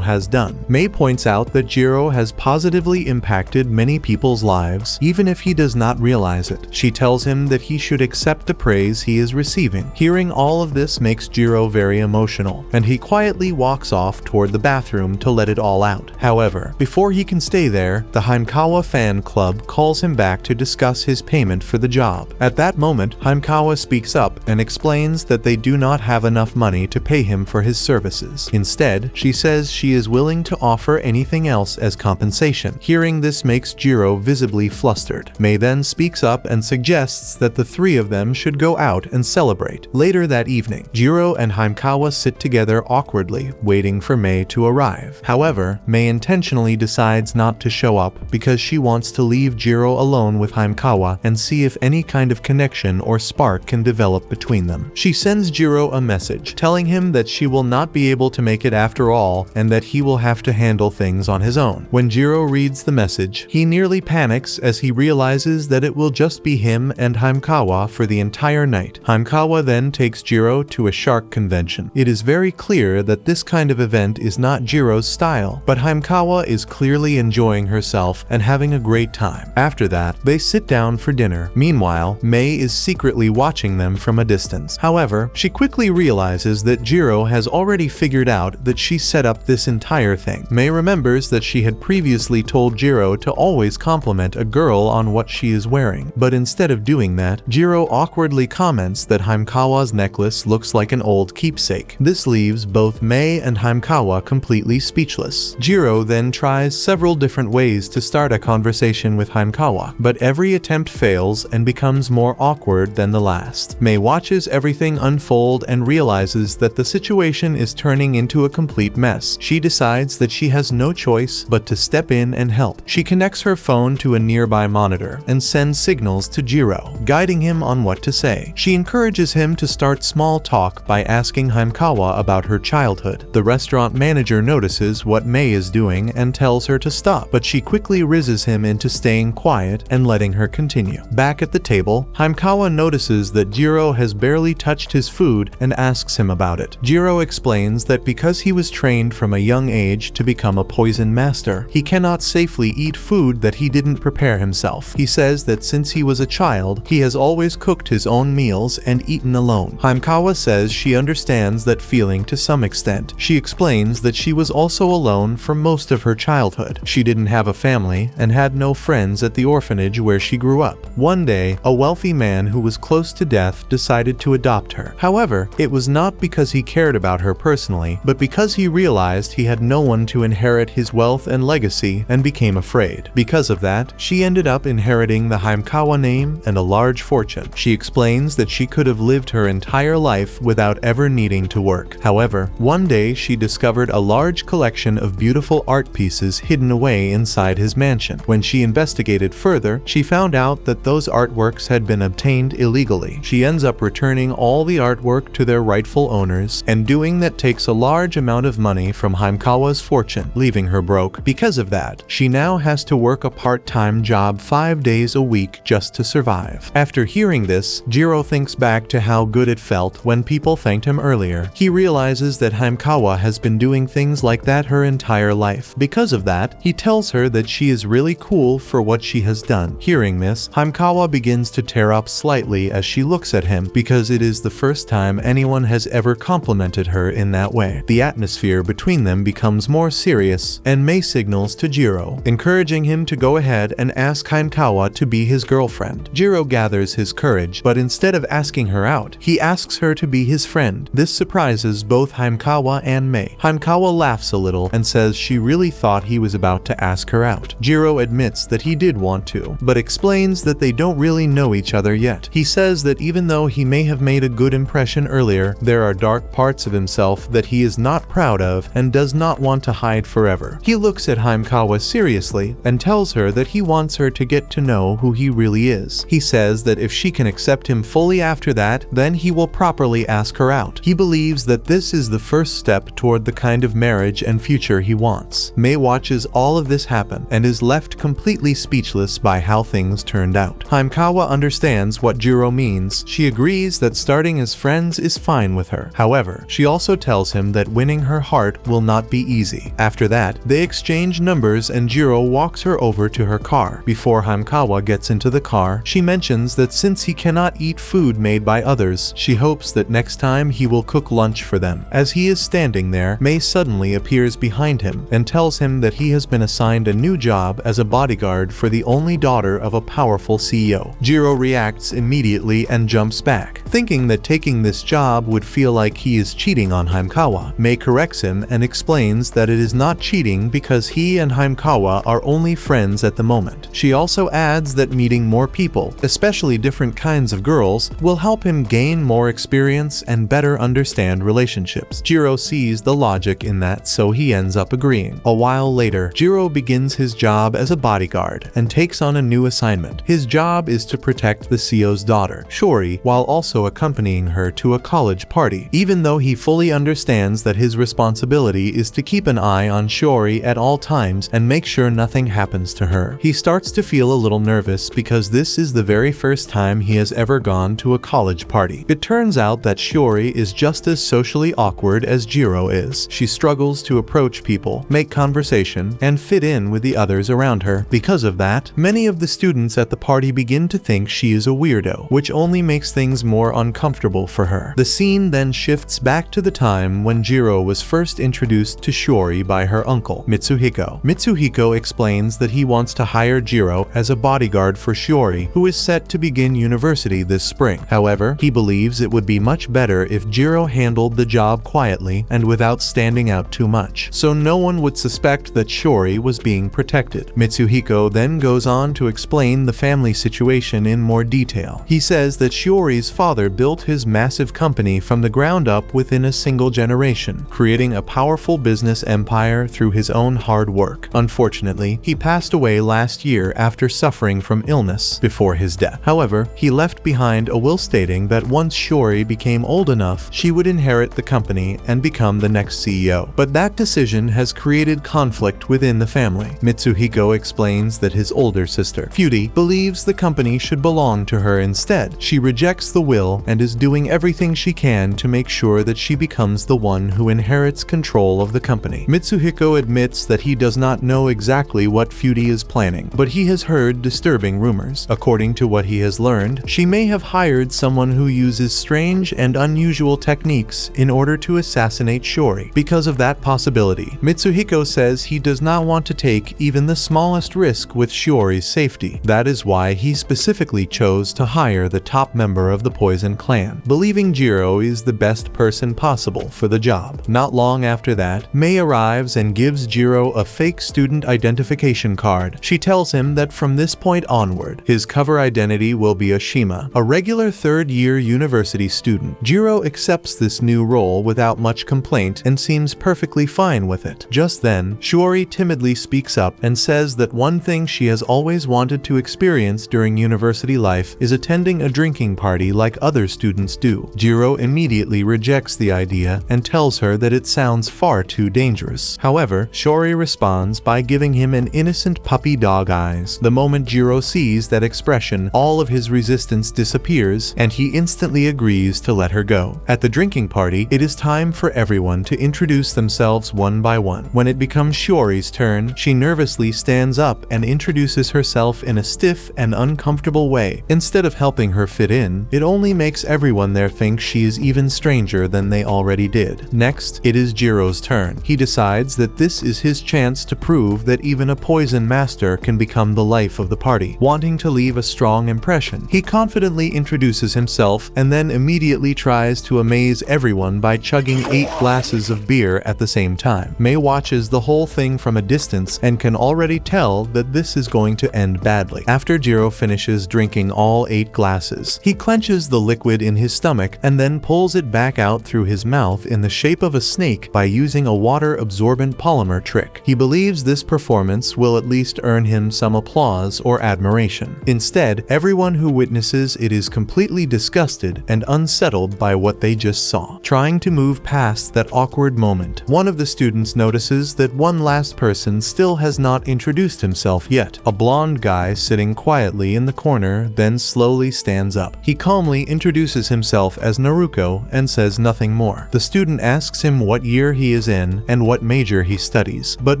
has done. Mei points out that Gero has positively impacted many people's lives, even if he does not realize it. She tells him that he should accept the praise he is receiving. Hearing all of this makes Gero very emotional, and he quietly walks off toward the bathroom to let it all out. However, before he can stay there, the Himekawa fan club calls him back to discuss his payment for the job. At that moment, Himekawa speaks up and explains that they do not have enough money to pay him for his services. Instead, she says she is willing to offer anything else as compensation. Hearing this makes Gero visibly flustered. Mei then speaks up and suggests that the three of them should go out and celebrate. Later that evening, Gero and Himekawa sit together awkwardly, waiting for Mei to arrive. However, Mei intentionally decides not to show up because she wants to leave Gero alone with Himekawa and see if any kind of connection or spark can develop between them. She sends Gero a message, telling him that she will not be able to make it after all and that he will have to handle things on his own. When Gero reads the message, he nearly panics as he realizes that it will just be him and Himekawa for the entire night. Himekawa then takes Gero to a shark convention. It is very clear that this kind of event is not Gero's style, but Himekawa is clearly enjoying herself and having a great time. After that, they sit down for dinner. Meanwhile, Mei is secretly watching them from a distance. However, she quickly realizes that Gero has already figured out that she set up this entire thing. Mei remembers that she had previously told Gero to always compliment a girl on what she is wearing, but instead of doing that, Gero awkwardly comments that Himekawa's necklace looks like an old keepsake. This leaves both Mei and Himekawa completely speechless. Gero then tries several different ways to start a conversation with Himekawa, but every attempt fails and becomes more awkward than the last. Mei watches everything unfold and realizes that the situation is turning into a complete mess. She decides that she has no choice but to step in and help. She connects her phone to a nearby monitor and sends signals to Gero, guiding him on what to say. She encourages him to start small talk by asking Himekawa about her childhood. The restaurant manager notices what Mei is doing and tells her to stop, but she quickly rizzes him into staying quiet and letting her continue. Back at the table, Himekawa notices that Gero has barely touched his food and asks him about it. Gero explains that because he was trained from a young age to become a poison master, he cannot safely eat food that he didn't prepare himself. He says that since he was a child, he has always cooked his own meals and eaten alone. Himekawa says she understands that feeling to some extent. She explains that she was also alone for most of her childhood. She didn't have a family and had no friends at the orphanage where she grew up. One day, a wealthy man who was close to death decided to adopt her. However, it was not because he cared about her personally, but because he realized he had no one to inherit his wealth and legacy and became afraid. Because of that, she ended up inheriting the Himekawa name and a large fortune. She explains that she could have lived her entire life without ever needing to work. However, one day she discovered a large collection of beautiful art pieces hidden away inside his mansion. When she investigated further, she found out that those artworks had been obtained illegally. She ends up returning all the artwork to their rightful owners, and doing that takes a large amount of money from Himekawa's fortune, leaving her broke. Because of that, she now has to work a part-time job 5 days a week just to survive. After hearing this, Gero thinks back to how good it felt when people thanked him earlier. He realizes that Himekawa has been doing things like that her entire life. Because of that, he tells her that she is really cool for what she has done. Hearing this, Himekawa begins to tear up slightly as she looks at him because it is the first time anyone has ever complimented her in that way. The atmosphere between them becomes more serious, and Mei signals to Gero, encouraging him to go ahead and ask Himekawa to be his girlfriend. Gero gathers his courage, but instead of asking her out, he asks her to be his friend. This surprises both Himekawa and Mei. Himekawa laughs a little and says she really thought he was about to ask her out. Gero admits that he did want to, but explains that they don't really know each other yet. He says that even though he may have made a good impression earlier, there are dark parts of himself that he is not proud of and does not want to hide forever. He looks at Himekawa seriously and tells her that he wants her to get to know who he really is. He says that if she can accept him fully after that, then he will properly ask her out. He believes that this is the first step toward the kind of marriage and future he wants. Mei watches all of this happen and is left completely speechless by how things turned out. Himekawa understands what Gero means explains she agrees that starting as friends is fine with her. However, she also tells him that winning her heart will not be easy. After that, they exchange numbers and Gero walks her over to her car. Before Himekawa gets into the car, she mentions that since he cannot eat food made by others, she hopes that next time he will cook lunch for them. As he is standing there, Mei suddenly appears behind him and tells him that he has been assigned a new job as a bodyguard for the only daughter of a powerful CEO. Gero reacts immediately and jumps back, thinking that taking this job would feel like he is cheating on Himekawa. Mei corrects him and explains that it is not cheating because he and Himekawa are only friends at the moment. She also adds that meeting more people, especially different kinds of girls, will help him gain more experience and better understand relationships. Gero sees the logic in that, so he ends up agreeing. A while later, Gero begins his job as a bodyguard and takes on a new assignment. His job is to protect the CEO's daughter, Shori, while also accompanying her to a college party. Even though he fully understands that his responsibility is to keep an eye on Shori at all times and make sure nothing happens to her, he starts to feel a little nervous because this is the very first time he has ever gone to a college party. It turns out that Shori is just as socially awkward as Gero is. She struggles to approach people, make conversation, and fit in with the others around her. Because of that, many of the students at the party begin to think she is a weirdo, which only makes things more uncomfortable for her. The scene then shifts back to the time when Gero was first introduced to Shori by her uncle, Mitsuhiko. Mitsuhiko explains that he wants to hire Gero as a bodyguard for Shori, who is set to begin university this spring. However, he believes it would be much better if Gero handled the job quietly and without standing out too much, so no one would suspect that Shori was being protected. Mitsuhiko then goes on to explain the family situation in more detail. He says that Shiori's father built his massive company from the ground up within a single generation, creating a powerful business empire through his own hard work. Unfortunately, he passed away last year after suffering from illness before his death. However, he left behind a will stating that once Shori became old enough, she would inherit the company and become the next CEO. But that decision has created conflict within the family. Mitsuhiko explains that his older sister, Fudy, believes the company should belong to her instead. She rejects the will and is doing everything she can to make sure that she becomes the one who inherits control of the company. Mitsuhiko admits that he does not know exactly what Fudy is planning, but he has heard disturbing rumors. According to what he has learned, she may have hired someone who uses strange and unusual techniques in order to assassinate Shori. Because of that possibility, Mitsuhiko says he does not want to take even the smallest risk with Shiori's safety. That is why he specifically chose to hire the top member of the Poison Clan, believing Gero is the best person possible for the job. Not long after that, Mei arrives and gives Gero a fake student identification card. She tells him that from this point onward, his cover identity will be Oshima, a regular third-year university student. Gero accepts this new role without much complaint and seems perfectly fine with it. Just then, Shiori timidly speaks up and says that one thing she has always wanted to experience during university life is attending a drinking party like other students do. Gero immediately rejects the idea and tells her that it sounds far too dangerous. However, Shiori responds by giving him an innocent puppy dog eyes. The moment Gero sees that expression, all of his resistance disappears and he instantly agrees to let her go. At the drinking party, it is time for everyone to introduce themselves one by one. When it becomes Shiori's turn, she nervously stands up and introduces herself in a stiff and uncomfortable way. Instead of helping her fit in, it only makes everyone there think she is even stranger than they already did. Next, it is Gero's turn. He decides that this is his chance to prove that even a poison master can become the life of the party. Wanting to leave a strong impression, he confidently introduces himself and then immediately tries to amaze everyone by chugging 8 glasses of beer at the same time. Mei watches the whole thing from a distance and can already tell that this is going to end badly. After Gero finishes drinking all 8 glasses, he clenches the liquid in his stomach and then pulls it back out through his mouth in the shape of a snake by using a water-absorbent polymer trick. He believes this performance will at least earn him some applause or admiration. Instead, everyone who witnesses it is completely disgusted and unsettled by what they just saw. Trying to move past that awkward moment, one of the students notices that one last person still has not introduced himself yet. A blonde guy sitting quietly in the corner then slowly stands stands up. He calmly introduces himself as Naruko and says nothing more. The student asks him what year he is in and what major he studies, but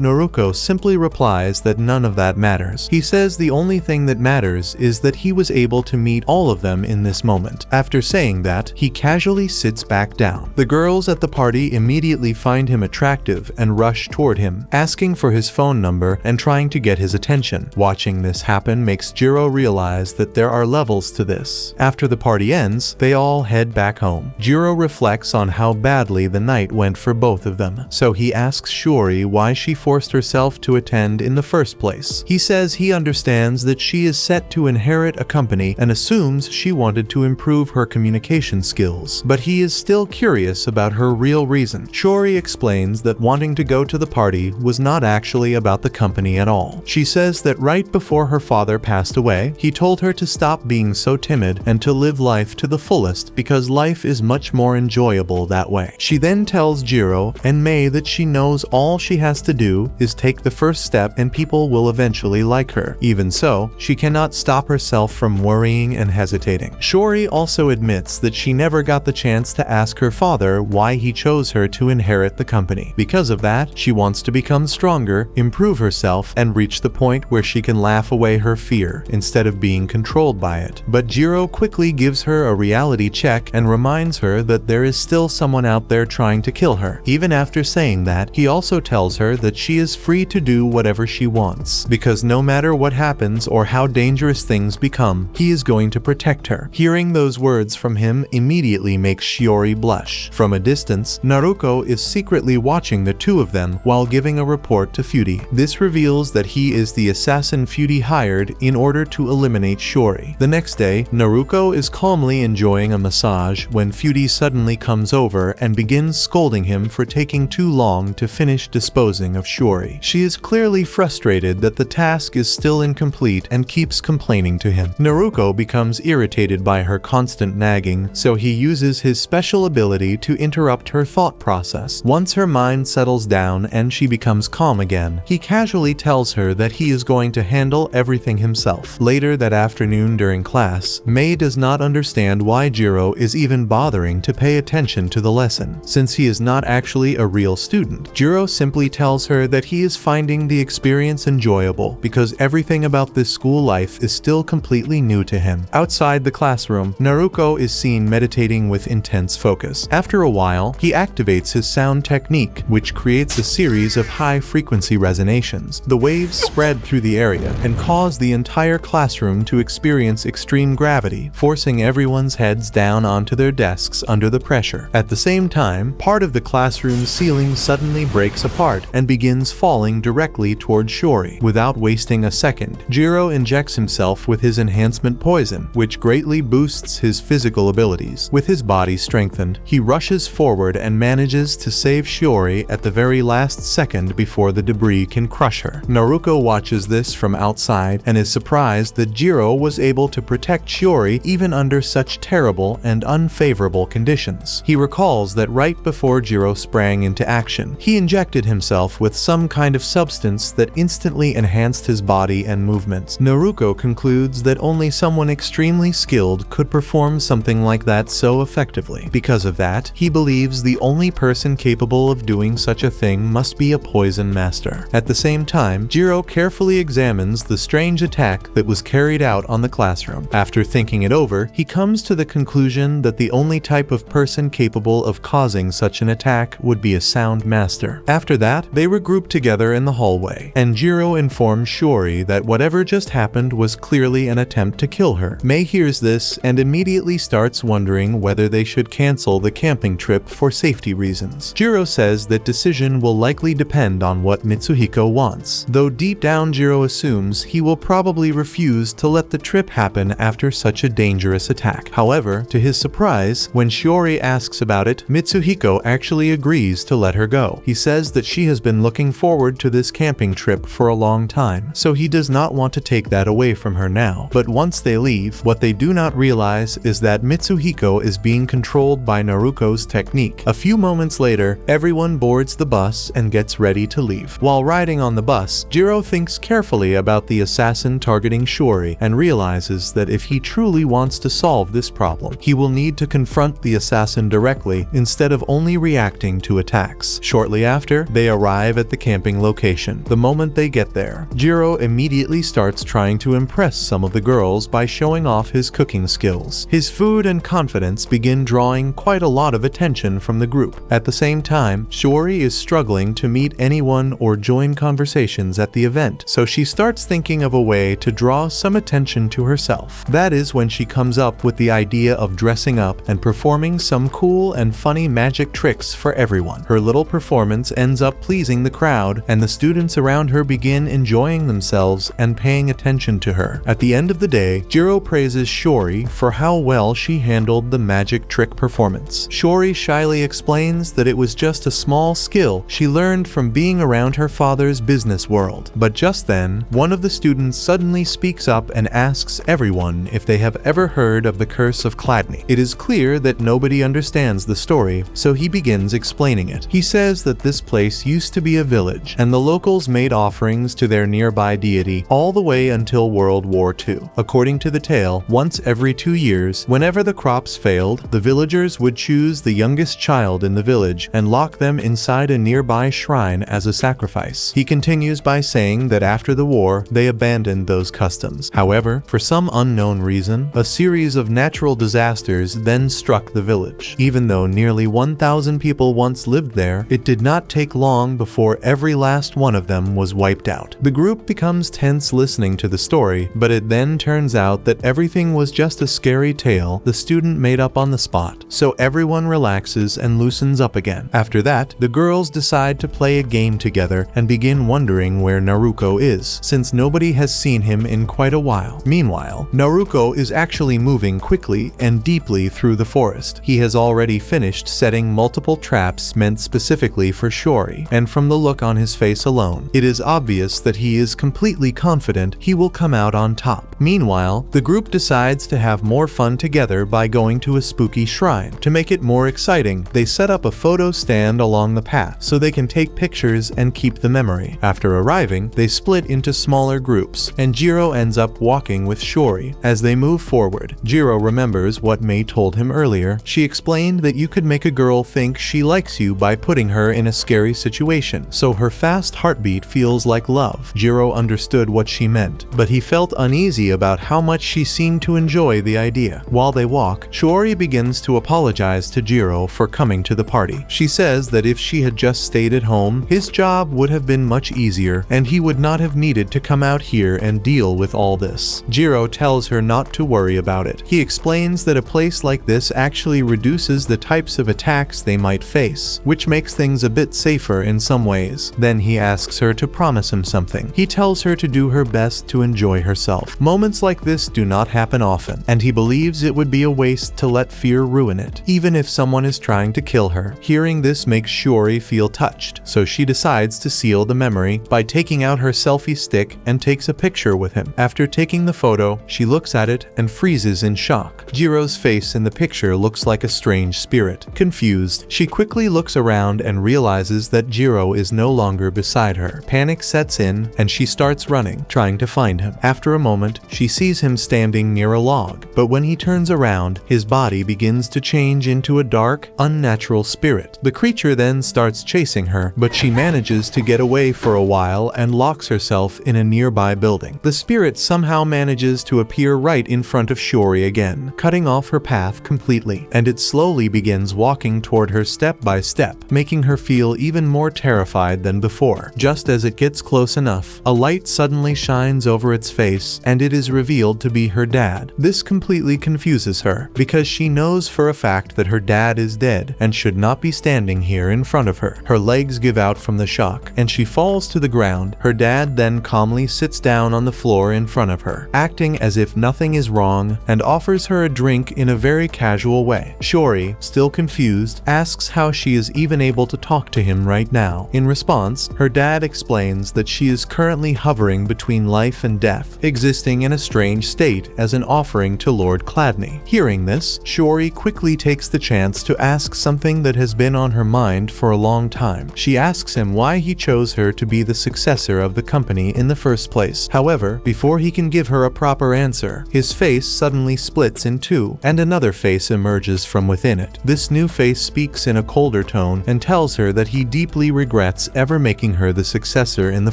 Naruko simply replies that none of that matters. He says the only thing that matters is that he was able to meet all of them in this moment. After saying that, he casually sits back down. The girls at the party immediately find him attractive and rush toward him, asking for his phone number and trying to get his attention. Watching this happen makes Gero realize that there are levels to this. After the party ends, they all head back home. Gero reflects on how badly the night went for both of them, so he asks Shiori why she forced herself to attend in the first place. He says he understands that she is set to inherit a company and assumes she wanted to improve her communication skills, but he is still curious about her real reason. Shiori explains that wanting to go to the party was not actually about the company at all. She says that right before her father passed away, he told her to stop being so timid and to live life to the fullest because life is much more enjoyable that way. She then tells Gero and Mei that she knows all she has to do is take the first step and people will eventually like her. Even so, she cannot stop herself from worrying and hesitating. Shiori also admits that she never got the chance to ask her father why he chose her to inherit the company. Because of that, she wants to become stronger, improve herself, and reach the point where she can laugh away her fear instead of being controlled by it. But Gero quickly gives her a reality check and reminds her that there is still someone out there trying to kill her. Even after saying that, he also tells her that she is free to do whatever she wants, because no matter what happens or how dangerous things become, he is going to protect her. Hearing those words from him immediately makes Shiori blush. From a distance, Naruko is secretly watching the two of them while giving a report to Fudy. This reveals that he is the assassin Fudy hired in order to eliminate Shiori. The next day, Naruko is calmly enjoying a massage when Fudy suddenly comes over and begins scolding him for taking too long to finish disposing of Shiori. She is clearly frustrated that the task is still incomplete and keeps complaining to him. Naruko becomes irritated by her constant nagging, so he uses his special ability to interrupt her thought process. Once her mind settles down and she becomes calm again, he casually tells her that he is going to handle everything himself. Later that afternoon during class, Mei does not understand why Gero is even bothering to pay attention to the lesson, since he is not actually a real student. Gero simply tells her that he is finding the experience enjoyable because everything about this school life is still completely new to him. Outside the classroom, Naruko is seen meditating with intense focus. After a while, he activates his sound technique, which creates a series of high-frequency resonations. The waves spread through the area and cause the entire classroom to experience extreme gravity, forcing everyone's heads down onto their desks under the pressure. At the same time, part of the classroom's ceiling suddenly breaks apart and begins falling directly toward Shiori. Without wasting a second, Gero injects himself with his enhancement poison, which greatly boosts his physical abilities. With his body strengthened, he rushes forward and manages to save Shiori at the very last second before the debris can crush her. Naruko watches this from outside and is surprised that Gero was able to protect Shiori even under such terrible and unfavorable conditions. He recalls that right before Gero sprang into action, he injected himself with some kind of substance that instantly enhanced his body and movements. Naruko concludes that only someone extremely skilled could perform something like that so effectively. Because of that, he believes the only person capable of doing such a thing must be a poison master. At the same time, Gero carefully examines the strange attack that was carried out on the classroom. After thinking it over, he comes to the conclusion that the only type of person capable of causing such an attack would be a sound master. After that, they regroup together in the hallway, and Gero informs Shiori that whatever just happened was clearly an attempt to kill her. Mei hears this and immediately starts wondering whether they should cancel the camping trip for safety reasons. Gero says that decision will likely depend on what Mitsuhiko wants, though deep down Gero assumes he will probably refuse to let the trip happen after such a dangerous attack. However, to his surprise, when Shiori asks about it, Mitsuhiko actually agrees to let her go. He says that she has been looking forward to this camping trip for a long time, so he does not want to take that away from her now. But once they leave, what they do not realize is that Mitsuhiko is being controlled by Naruko's technique. A few moments later, everyone boards the bus and gets ready to leave. While riding on the bus, Gero thinks carefully about the assassin targeting Shiori and realizes that if he truly truly wants to solve this problem, he will need to confront the assassin directly instead of only reacting to attacks. Shortly after, they arrive at the camping location. The moment they get there, Gero immediately starts trying to impress some of the girls by showing off his cooking skills. His food and confidence begin drawing quite a lot of attention from the group. At the same time, Shiori is struggling to meet anyone or join conversations at the event, so she starts thinking of a way to draw some attention to herself. That is when she comes up with the idea of dressing up and performing some cool and funny magic tricks for everyone. Her little performance ends up pleasing the crowd, and the students around her begin enjoying themselves and paying attention to her. At the end of the day, Gero praises Shiori for how well she handled the magic trick performance. Shiori shyly explains that it was just a small skill she learned from being around her father's business world. But just then, one of the students suddenly speaks up and asks everyone if they have ever heard of the curse of Chladni. It is clear that nobody understands the story, so he begins explaining it. He says that this place used to be a village, and the locals made offerings to their nearby deity all the way until World War II. According to the tale, once every 2 years, whenever the crops failed, the villagers would choose the youngest child in the village and lock them inside a nearby shrine as a sacrifice. He continues by saying that after the war, they abandoned those customs. However, for some unknown reason, a series of natural disasters then struck the village. Even though nearly 1,000 people once lived there, it did not take long before every last one of them was wiped out. The group becomes tense listening to the story, but it then turns out that everything was just a scary tale the student made up on the spot, so everyone relaxes and loosens up again. After that, the girls decide to play a game together and begin wondering where Naruko is, since nobody has seen him in quite a while. Meanwhile, Naruko is actually moving quickly and deeply through the forest. He has already finished setting multiple traps meant specifically for Shiori, and from the look on his face alone, it is obvious that he is completely confident he will come out on top. Meanwhile, the group decides to have more fun together by going to a spooky shrine. To make it more exciting, they set up a photo stand along the path so they can take pictures and keep the memory. After arriving, they split into smaller groups, and Gero ends up walking with Shiori. As they move forward, Gero remembers what Mei told him earlier. She explained that you could make a girl think she likes you by putting her in a scary situation, so her fast heartbeat feels like love. Gero understood what she meant, but he felt uneasy about how much she seemed to enjoy the idea. While they walk, Shiori begins to apologize to Gero for coming to the party. She says that if she had just stayed at home, his job would have been much easier, and he would not have needed to come out here and deal with all this. Gero tells her not to worry about it. He explains that a place like this actually reduces the types of attacks they might face, which makes things a bit safer in some ways. Then he asks her to promise him something. He tells her to do her best to enjoy herself. Moments like this do not happen often, and he believes it would be a waste to let fear ruin it, even if someone is trying to kill her. Hearing this makes Shiori feel touched, so she decides to seal the memory by taking out her selfie stick and takes a picture with him. After taking the photo, she looks at it and freezes in shock. Gero's face in the picture looks like a strange spirit. Confused, she quickly looks around and realizes that Gero is no longer beside her. Panic sets in, and she starts running, trying to find him. After a moment, she sees him standing near a log, but when he turns around, his body begins to change into a dark, unnatural spirit. The creature then starts chasing her, but she manages to get away for a while and locks herself in a nearby building. The spirit somehow manages to appear right in front of Shiori again, cutting off her path completely, and it slowly begins walking toward her step by step, making her feel even more terrified than before. Just as it gets close enough, a light suddenly shines over its face, and it is revealed to be her dad. This completely confuses her, because she knows for a fact that her dad is dead and should not be standing here in front of her. Her legs give out from the shock, and she falls to the ground. Her dad then calmly sits down on the floor in front of her, acting as if nothing is wrong, and offers her a drink in a very casual way. Shiori, still confused, asks how she is even able to talk to him right now. In response, her dad explains that she is currently hovering between life and death, existing in a strange state as an offering to Lord Chladni. Hearing this, Shiori quickly takes the chance to ask something that has been on her mind for a long time. She asks him why he chose her to be the successor of the company in the first place. However, before he can give her a proper answer, his his face suddenly splits in two, and another face emerges from within it. This new face speaks in a colder tone and tells her that he deeply regrets ever making her the successor in the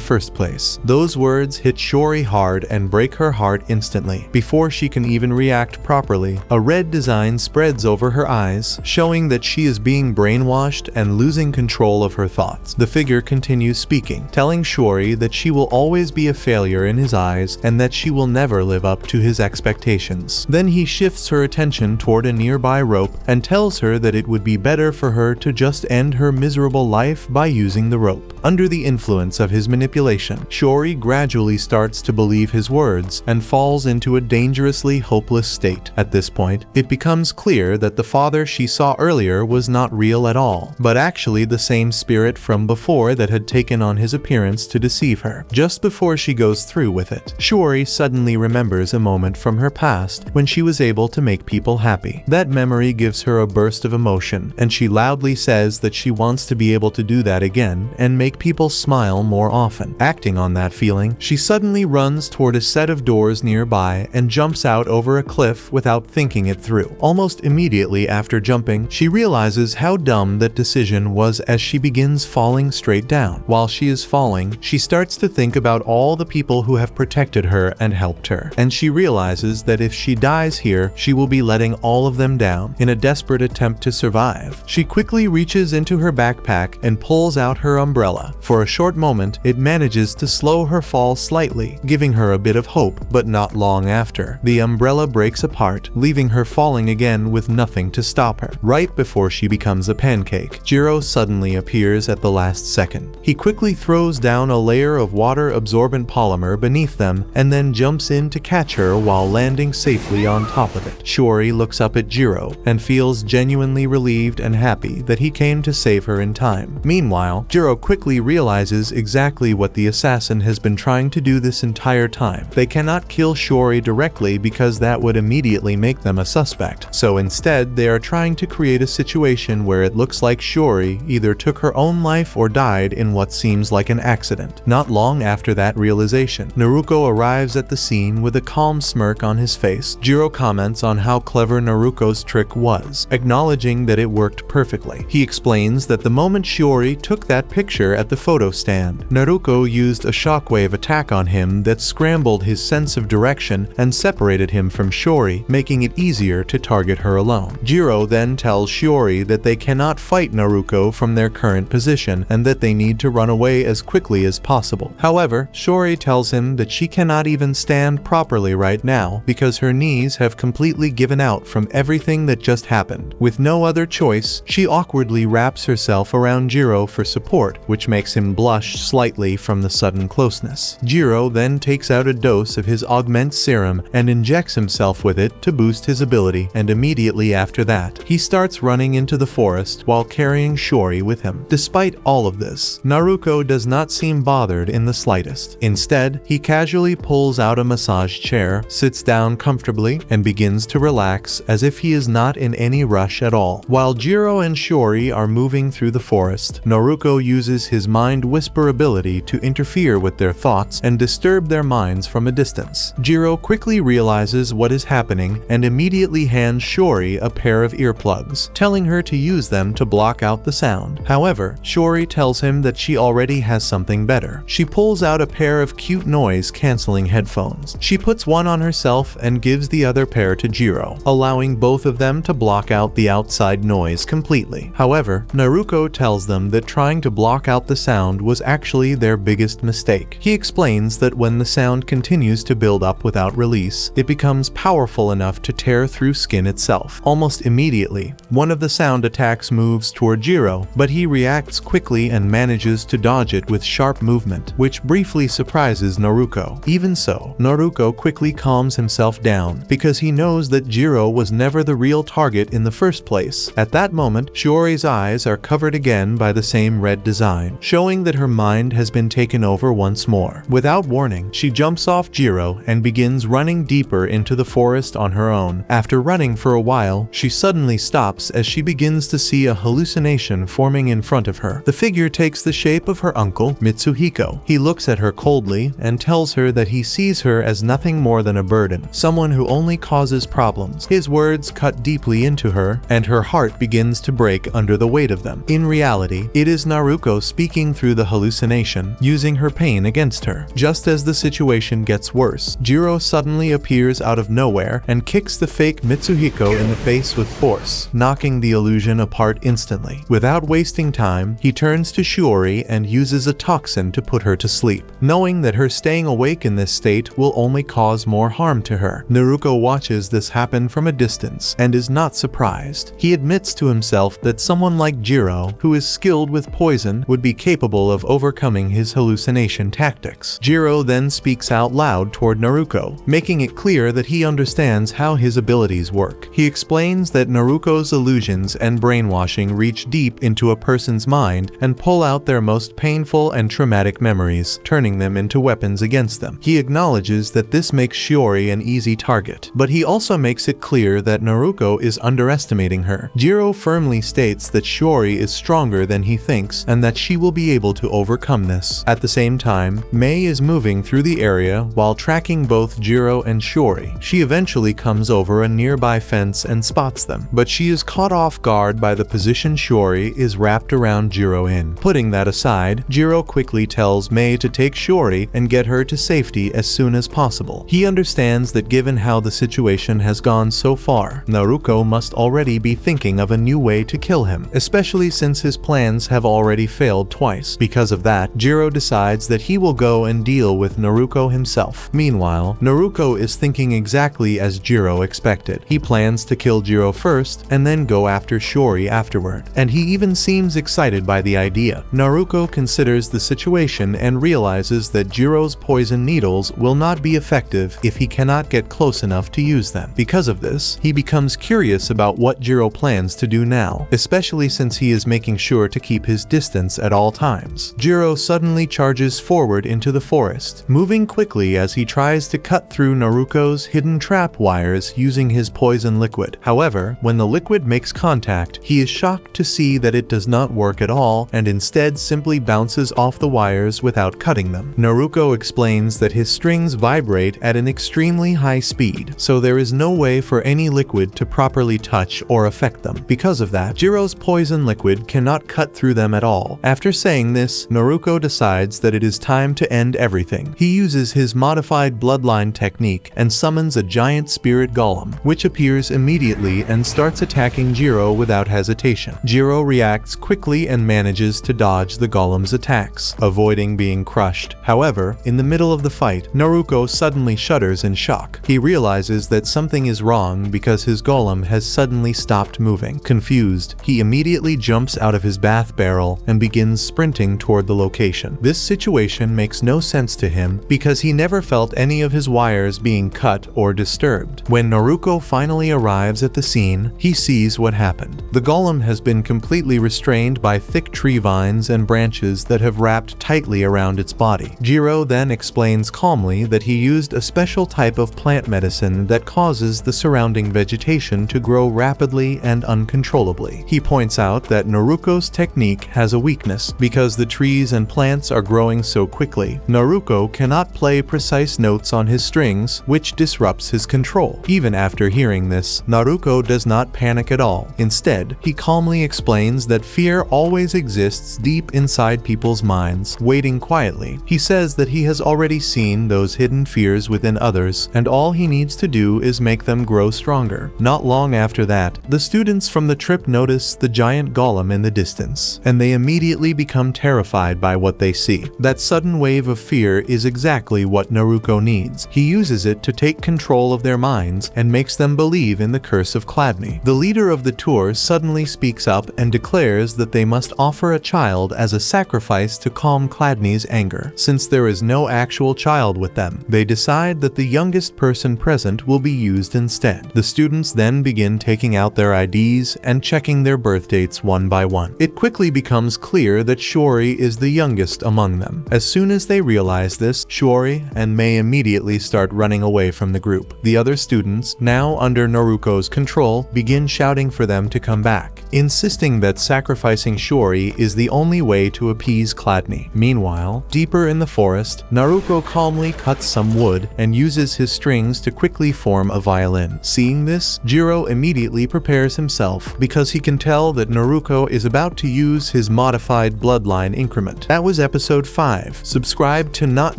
first place. Those words hit Shiori hard and break her heart instantly. Before she can even react properly, a red design spreads over her eyes, showing that she is being brainwashed and losing control of her thoughts. The figure continues speaking, telling Shiori that she will always be a failure in his eyes and that she will never live up to his expectations. Then he shifts her attention toward a nearby rope and tells her that it would be better for her to just end her miserable life by using the rope. Under the influence of his manipulation, Shiori gradually starts to believe his words and falls into a dangerously hopeless state. At this point, it becomes clear that the father she saw earlier was not real at all, but actually the same spirit from before that had taken on his appearance to deceive her. Just before she goes through with it, Shiori suddenly remembers a moment from her past when she was able to make people happy. That memory gives her a burst of emotion, and she loudly says that she wants to be able to do that again and make people smile more often. Acting on that feeling, she suddenly runs toward a set of doors nearby and jumps out over a cliff without thinking it through. Almost immediately after jumping, she realizes how dumb that decision was as she begins falling straight down. While she is falling, she starts to think about all the people who have protected her and helped her, and she realizes that if she dies here, she will be letting all of them down. In a desperate attempt to survive, she quickly reaches into her backpack and pulls out her umbrella. For a short moment, it manages to slow her fall slightly, giving her a bit of hope, but not long after. The umbrella breaks apart, leaving her falling again with nothing to stop her. Right before she becomes a pancake, Gero suddenly appears at the last second. He quickly throws down a layer of water-absorbent polymer beneath them and then jumps in to catch her while landing safely on top of it. Shiori looks up at Gero and feels genuinely relieved and happy that he came to save her in time. Meanwhile, Gero quickly realizes exactly what the assassin has been trying to do this entire time. They cannot kill Shiori directly because that would immediately make them a suspect. So instead, they are trying to create a situation where it looks like Shiori either took her own life or died in what seems like an accident. Not long after that realization, Naruko arrives at the scene with a calm smirk on his face. Gero comments on how clever Naruko's trick was, acknowledging that it worked perfectly. He explains that the moment Shiori took that picture at the photo stand, Naruko used a shockwave attack on him that scrambled his sense of direction and separated him from Shiori, making it easier to target her alone. Gero then tells Shiori that they cannot fight Naruko from their current position and that they need to run away as quickly as possible. However, Shiori tells him that she cannot even stand properly right now because her knees have completely given out from everything that just happened. With no other choice, she awkwardly wraps herself around Gero for support, which makes him blush slightly from the sudden closeness. Gero then takes out a dose of his augment serum and injects himself with it to boost his ability, and immediately after that, he starts running into the forest while carrying Shiori with him. Despite all of this, Naruko does not seem bothered in the slightest. Instead, he casually pulls out a massage chair, sits down comfortably, and begins to relax as if he is not in any rush at all. While Gero and Shiori are moving through the forest, Naruko uses his mind whisper ability to interfere with their thoughts and disturb their minds from a distance. Gero quickly realizes what is happening and immediately hands Shiori a pair of earplugs, telling her to use them to block out the sound. However, Shiori tells him that she already has something better. She pulls out a pair of cute noise-canceling headphones. She puts one on herself and gives the other pair to Gero, allowing both of them to block out the outside noise completely. However, Naruko tells them that trying to block out the sound was actually their biggest mistake. He explains that when the sound continues to build up without release, it becomes powerful enough to tear through skin itself. Almost immediately, one of the sound attacks moves toward Gero, but he reacts quickly and manages to dodge it with sharp movement, which briefly surprises Naruko. Even so, Naruko quickly calms himself down because he knows that Gero was never the real target in the first place. At that moment, Shiori's eyes are covered again by the same red design, showing that her mind has been taken over once more. Without warning, she jumps off Gero and begins running deeper into the forest on her own. After running for a while, she suddenly stops as she begins to see a hallucination forming in front of her. The figure takes the shape of her uncle, Mitsuhiko. He looks at her coldly and tells her that he sees her as nothing more than a bird burden, someone who only causes problems. His words cut deeply into her, and her heart begins to break under the weight of them. In reality, it is Naruko speaking through the hallucination, using her pain against her. Just as the situation gets worse, Gero suddenly appears out of nowhere and kicks the fake Mitsuhiko in the face with force, knocking the illusion apart instantly. Without wasting time, he turns to Shiori and uses a toxin to put her to sleep, knowing that her staying awake in this state will only cause more harm to her. Naruko watches this happen from a distance and is not surprised. He admits to himself that someone like Gero, who is skilled with poison, would be capable of overcoming his hallucination tactics. Gero then speaks out loud toward Naruko, making it clear that he understands how his abilities work. He explains that Naruko's illusions and brainwashing reach deep into a person's mind and pull out their most painful and traumatic memories, turning them into weapons against them. He acknowledges that this makes Shiori an easy target, but he also makes it clear that Naruko is underestimating her. Gero firmly states that Shiori is stronger than he thinks and that she will be able to overcome this. At the same time, Mei is moving through the area while tracking both Gero and Shiori. She eventually comes over a nearby fence and spots them, but she is caught off guard by the position Shiori is wrapped around Gero in. Putting that aside, Gero quickly tells Mei to take Shiori and get her to safety as soon as possible. He understands that given how the situation has gone so far, Naruko must already be thinking of a new way to kill him, especially since his plans have already failed twice. Because of that, Gero decides that he will go and deal with Naruko himself. Meanwhile, Naruko is thinking exactly as Gero expected. He plans to kill Gero first and then go after Shiori afterward, and he even seems excited by the idea. Naruko considers the situation and realizes that Jiro's poison needles will not be effective if he cannot get close enough to use them. Because of this, he becomes curious about what Gero plans to do now, especially since he is making sure to keep his distance at all times. Gero suddenly charges forward into the forest, moving quickly as he tries to cut through Naruko's hidden trap wires using his poison liquid. However, when the liquid makes contact, he is shocked to see that it does not work at all and instead simply bounces off the wires without cutting them. Naruko explains that his strings vibrate at an extremely high speed, so there is no way for any liquid to properly touch or affect them. Because of that, Jiro's poison liquid cannot cut through them at all. After saying this, Naruko decides that it is time to end everything. He uses his modified bloodline technique and summons a giant spirit golem, which appears immediately and starts attacking Gero without hesitation. Gero reacts quickly and manages to dodge the golem's attacks, avoiding being crushed. However, in the middle of the fight, Naruko suddenly shudders in shock. He realizes that something is wrong because his golem has suddenly stopped moving. Confused, he immediately jumps out of his bath barrel and begins sprinting toward the location. This situation makes no sense to him because he never felt any of his wires being cut or disturbed. When Naruko finally arrives at the scene, he sees what happened. The golem has been completely restrained by thick tree vines and branches that have wrapped tightly around its body. Gero then explains calmly that he used a special type of plant medicine that causes the surrounding vegetation to grow rapidly and uncontrollably. He points out that Naruko's technique has a weakness because the trees and plants are growing so quickly. Naruko cannot play precise notes on his strings, which disrupts his control. Even after hearing this, Naruko does not panic at all. Instead, he calmly explains that fear always exists deep inside people's minds, waiting quietly. He says that he has already seen those hidden fears within others, and all he needs to do is make them grow stronger. Not long after that, the students from the trip notice the giant golem in the distance, and they immediately become terrified by what they see. That sudden wave of fear is exactly what Naruko needs. He uses it to take control of their minds and makes them believe in the curse of Chladni. The leader of the tour suddenly speaks up and declares that they must offer a child as a sacrifice to calm Chladni's anger. Since there is no actual child with them, they decide that the youngest person present will be used instead. The students then begin taking out their IDs and checking their birth dates one by one. It quickly becomes clear that Shiori is the youngest among them. As soon as they realize this, Shiori and Mei immediately start running away from the group. The other students, now under Naruko's control, begin shouting for them to come back, insisting that sacrificing Shiori is the only way to appease Chladni. Meanwhile, deeper in the forest, Naruko calmly cuts some wood and uses uses his strings to quickly form a violin. Seeing this, Gero immediately prepares himself because he can tell that Naruko is about to use his modified bloodline increment. That was episode 5. Subscribe to not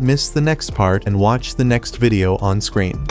miss the next part and watch the next video on screen.